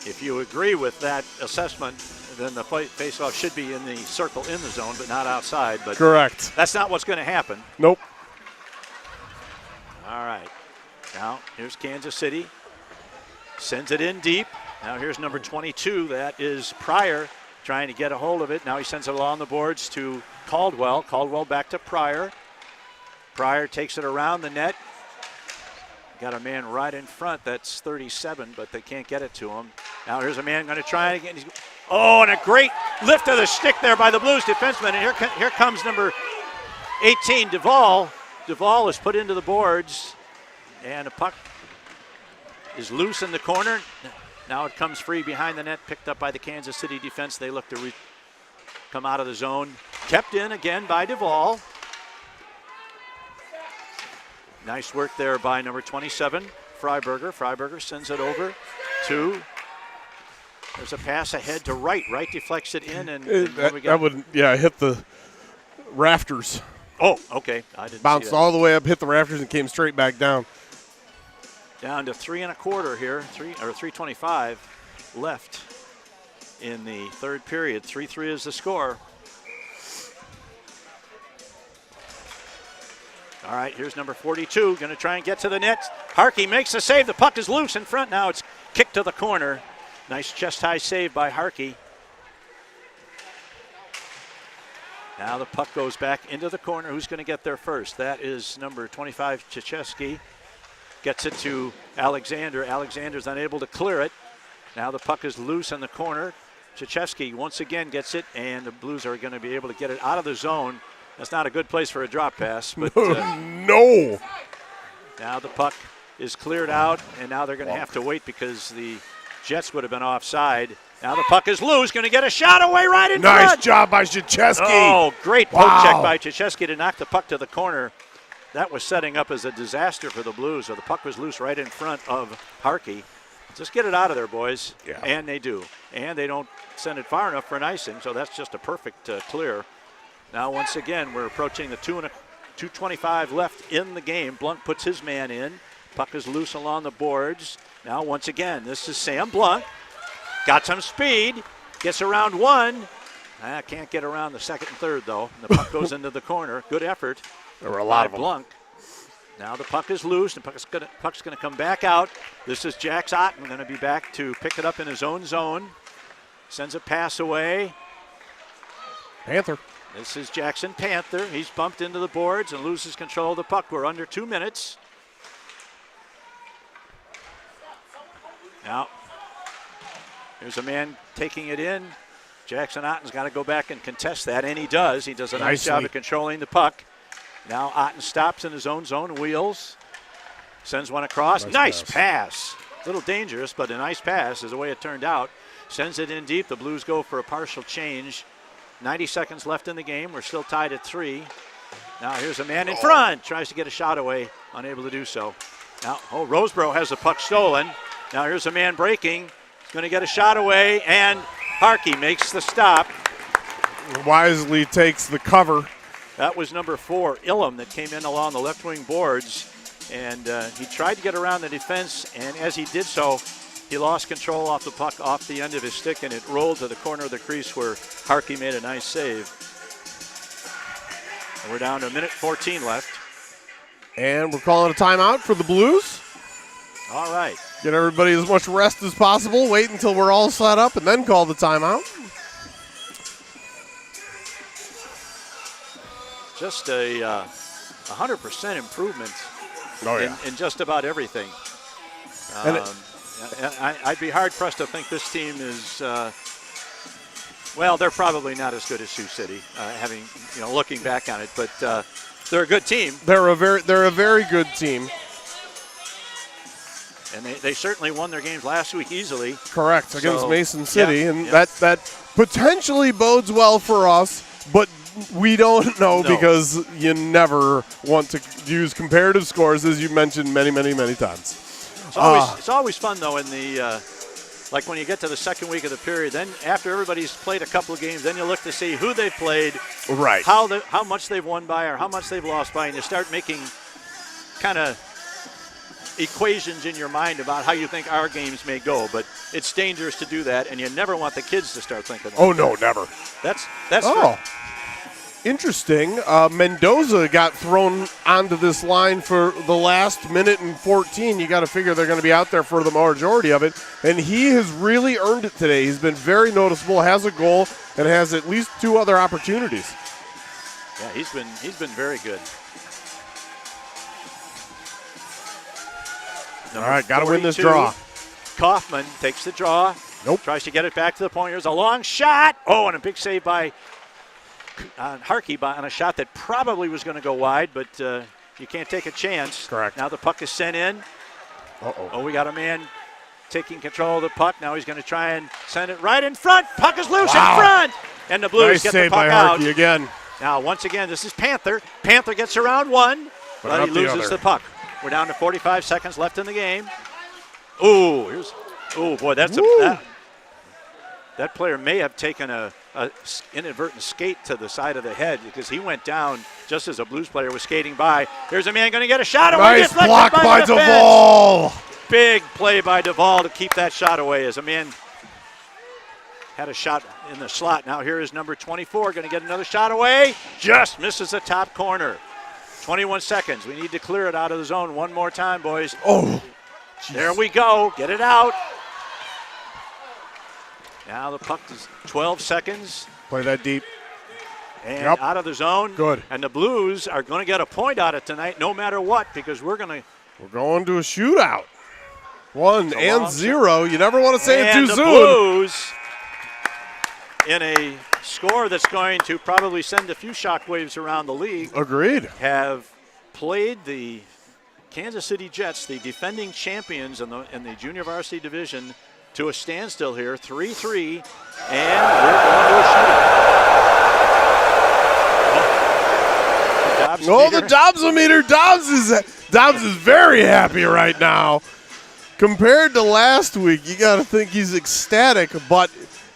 if you agree with that assessment, then the faceoff should be in the circle in the zone, but not outside. But Correct. that's not what's going to happen. Nope. All right. Now, here's Kansas City. Sends it in deep. Now here's number 22. That is Pryor trying to get a hold of it. Now he sends it along the boards to Caldwell. Caldwell back to Pryor. Pryor takes it around the net. Got a man right in front. That's 37, but they can't get it to him. Now here's a man going to try it again. Oh, and a great lift of the stick there by the Blues defenseman. And here comes number 18, Duvall. Duvall is put into the boards. And the puck is loose in the corner. Now it comes free behind the net, picked up by the Kansas City defense. They look to come out of the zone. Kept in again by Duvall. Nice work there by number 27, Freiberger. Freiberger sends it over to, there's a pass ahead to Wright. Wright deflects it in, and that would, hit the rafters. Oh, okay. I didn't Bounced see that. all the way up, hit the rafters, and came straight back down. Down to 3 1/4 here, 3:25 left in the third period. 3-3 is the score. All right, here's number 42, going to try and get to the net. Harkey makes the save. The puck is loose in front now. It's kicked to the corner. Nice chest-high save by Harkey. Now the puck goes back into the corner. Who's going to get there first? That is number 25, Krzyzewski. Gets it to Alexander. Alexander's unable to clear it. Now the puck is loose in the corner. Krzyzewski once again gets it, and the Blues are going to be able to get it out of the zone. That's not a good place for a drop pass. But no. Now the puck is cleared out, and now they're going to have to wait because the Jets would have been offside. Now the puck is loose, going to get a shot away right in front. Nice job by Krzyzewski. Oh, great poke check by Krzyzewski to knock the puck to the corner. That was setting up as a disaster for the Blues. So the puck was loose right in front of Harkey. Just get it out of there, boys. Yeah. And they do. And they don't send it far enough for an icing, so that's just a perfect clear. Now, once again, we're approaching the 2:25 left in the game. Blunt puts his man in. Puck is loose along the boards. Now, once again, this is Sam Blunt. Got some speed. Gets around one. Can't get around the second and third, though. And the puck goes into the corner. Good effort. There were a lot of them. Blunt. Now the puck is loose. The puck's going to come back out. This is Jax Otten going to be back to pick it up in his own zone. Sends a pass away. Panther. This is Jackson Panther. He's bumped into the boards and loses control of the puck. We're under 2 minutes. Now, here's a man taking it in. Jackson Otten's got to go back and contest that, and he does. He does a nice job of controlling the puck. Now Otten stops in his own zone, wheels, sends one across. Nice pass. A little dangerous, but a nice pass is the way it turned out. Sends it in deep. The Blues go for a partial change. 90 seconds left in the game. We're still tied at 3. Now here's a man in front. Tries to get a shot away. Unable to do so. Now, Roseboro has the puck stolen. Now here's a man breaking. He's going to get a shot away, and Harkey makes the stop. Wisely takes the cover. That was number 4, Illum, that came in along the left wing boards. And he tried to get around the defense, and as he did so, he lost control off the puck off the end of his stick, and it rolled to the corner of the crease where Harkey made a nice save. And we're down to 1:14 left. And we're calling a timeout for the Blues. All right. Get everybody as much rest as possible. Wait until we're all set up and then call the timeout. Just a 100% improvement in just about everything. I'd be hard-pressed to think this team is, they're probably not as good as Sioux City, looking back on it, but they're a good team. They're a very good team. And they certainly won their games last week easily. Correct, against Mason City, that potentially bodes well for us, but we don't know because you never want to use comparative scores, as you mentioned many, many, many times. It's always fun, though, in the like when you get to the second week of the period. Then after everybody's played a couple of games, then you look to see who they've played, right? How much they've won by or how much they've lost by, and you start making kind of equations in your mind about how you think our games may go. But it's dangerous to do that, and you never want the kids to start thinking. Oh no, never. That's interesting. Mendoza got thrown onto this line for the last minute and 14. You got to figure they're going to be out there for the majority of it. And he has really earned it today. He's been very noticeable, has a goal, and has at least 2 other opportunities. Yeah, he's been very good. All right, got to win this 42, draw. Kaufman takes the draw. Nope. Tries to get it back to the point. Here's a long shot. Oh, and a big save by Harkey on a shot that probably was going to go wide, but you can't take a chance. Correct. Now the puck is sent in. Uh-oh. Oh, we got a man taking control of the puck. Now he's going to try and send it right in front. Puck is loose in front. And the Blues Nice get the save puck by out. Harkey again. Now, once again, this is Panther. Panther gets around one, but he not the loses other. the puck. We're down to 45 seconds left in the game. Ooh, boy, that's that player may have taken a inadvertent skate to the side of the head because he went down just as a Blues player was skating by. Here's a man going to get a shot away. Nice block by Duvall. Big play by Duvall to keep that shot away as a man had a shot in the slot. Now here is number 24 going to get another shot away. Just misses the top corner. 21 seconds. We need to clear it out of the zone one more time, boys. Oh, geez. There we go. Get it out. Now the puck is 12 seconds. Play that deep. And Yep. out of the zone. Good. And the Blues are going to get a point out of it tonight no matter what because we're going to a shootout. 1 a and long 0. You never want to say it too the soon. Blues, in a score that's going to probably send a few shockwaves around the league, Agreed. have played the Kansas City Jets, the defending champions in the junior varsity division, to a standstill here, 3-3, and we're going to a shootout. Oh, the Dobbs-o-meter. Dobbs is very happy right now. Compared to last week, you got to think he's ecstatic, but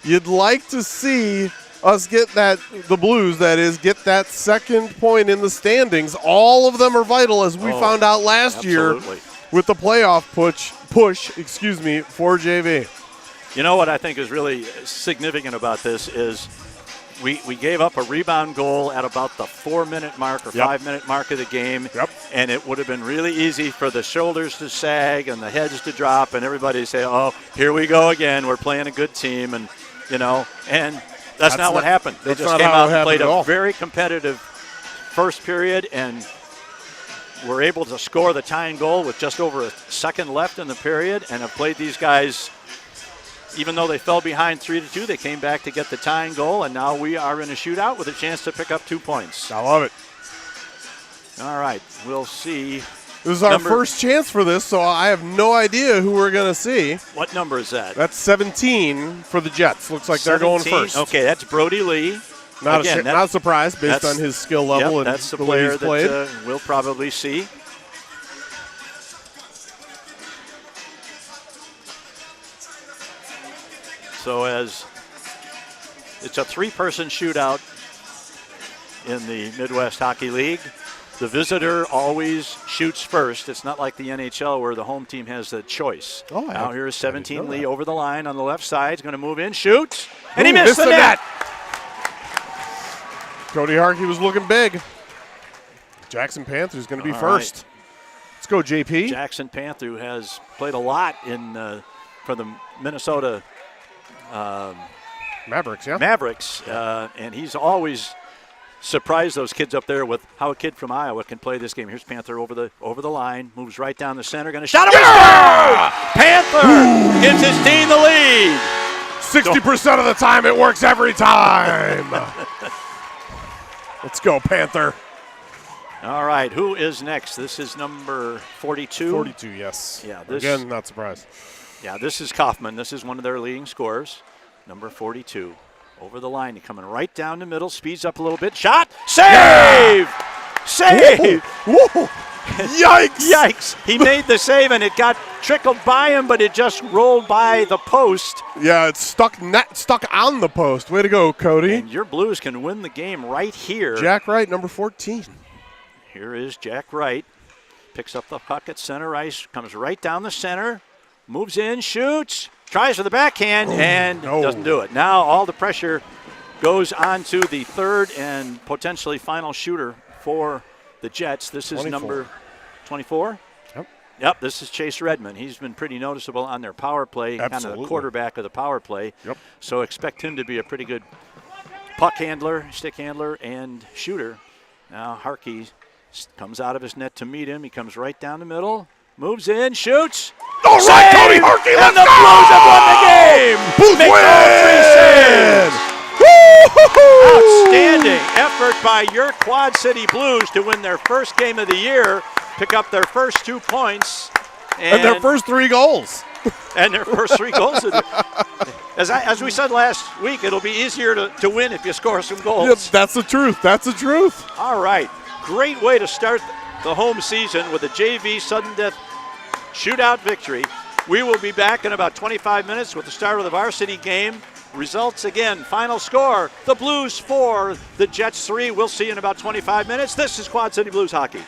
you'd like to see us get the Blues, that is, get that second point in the standings. All of them are vital, as we found out last year with the playoff push, for JV. You know what I think is really significant about this is we gave up a rebound goal at about the 4-minute mark or 5-minute mark of the game, and it would have been really easy for the shoulders to sag and the heads to drop and everybody to say, oh, here we go again, we're playing a good team, and that's not what happened. They just came out and played a very competitive first period and were able to score the tying goal with just over a second left in the period and have played these guys. Even though they fell behind 3-2, they came back to get the tying goal, and now we are in a shootout with a chance to pick up 2 points. I love it. All right, we'll see. This is our first chance for this, so I have no idea who we're going to see. What number is that? That's 17 for the Jets. Looks like 17? They're going first. Okay, that's Brody Lee. Not a surprise based on his skill level and that's the way player he's played. that we'll probably see. So as it's a 3-person shootout in the Midwest Hockey League, the visitor always shoots first. It's not like the NHL where the home team has the choice. Now here is 17 Lee over the line on the left side. He's going to move in, shoot, and he missed the net. Cody Harkey was looking big. Jackson Panthers going to be first. Right. Let's go, JP. Jackson Panther, who has played a lot for the Minnesota Mavericks, and he's always surprised those kids up there with how a kid from Iowa can play this game. Here's Panther over the line, moves right down the center, going to shot away. Yeah! Panther gives his team the lead. 60% of the time, it works every time. Let's go, Panther. All right, who is next? This is number 42. 42, yes. Yeah. Again, not surprised. Yeah, this is Kaufman. This is one of their leading scorers, number 42. Over the line, coming right down the middle, speeds up a little bit. Shot! Save! Yeah! Save! Whoa! Whoa. Yikes! Yikes! He made the save, and it got trickled by him, but it just rolled by the post. Yeah, it's stuck on the post. Way to go, Cody. And your Blues can win the game right here. Jack Wright, number 14. Here is Jack Wright. Picks up the puck at center ice, comes right down the center, moves in, shoots, tries for the backhand, and doesn't do it. Now all the pressure goes on to the third and potentially final shooter for the Jets. This is 24. number 24. Yep, this is Chase Redmond. He's been pretty noticeable on their power play, kind of the quarterback of the power play. Yep. So expect him to be a pretty good puck handler, stick handler, and shooter. Now Harkey comes out of his net to meet him. He comes right down the middle, moves in, shoots. All right, Cody Harkey, let's go! And the Blues have won the game. Blues Make all 3 saves. Woo-hoo-hoo! Outstanding effort by your Quad City Blues to win their first game of the year, pick up their first 2 points. And their first 3 goals. And their first 3 goals. As we said last week, it'll be easier to win if you score some goals. Yep, that's the truth. That's the truth. All right. Great way to start the home season with a JV sudden death shootout victory. We will be back in about 25 minutes with the start of the varsity game. Results again, final score, the Blues 4, the Jets 3. We'll see you in about 25 minutes. This is Quad City Blues Hockey.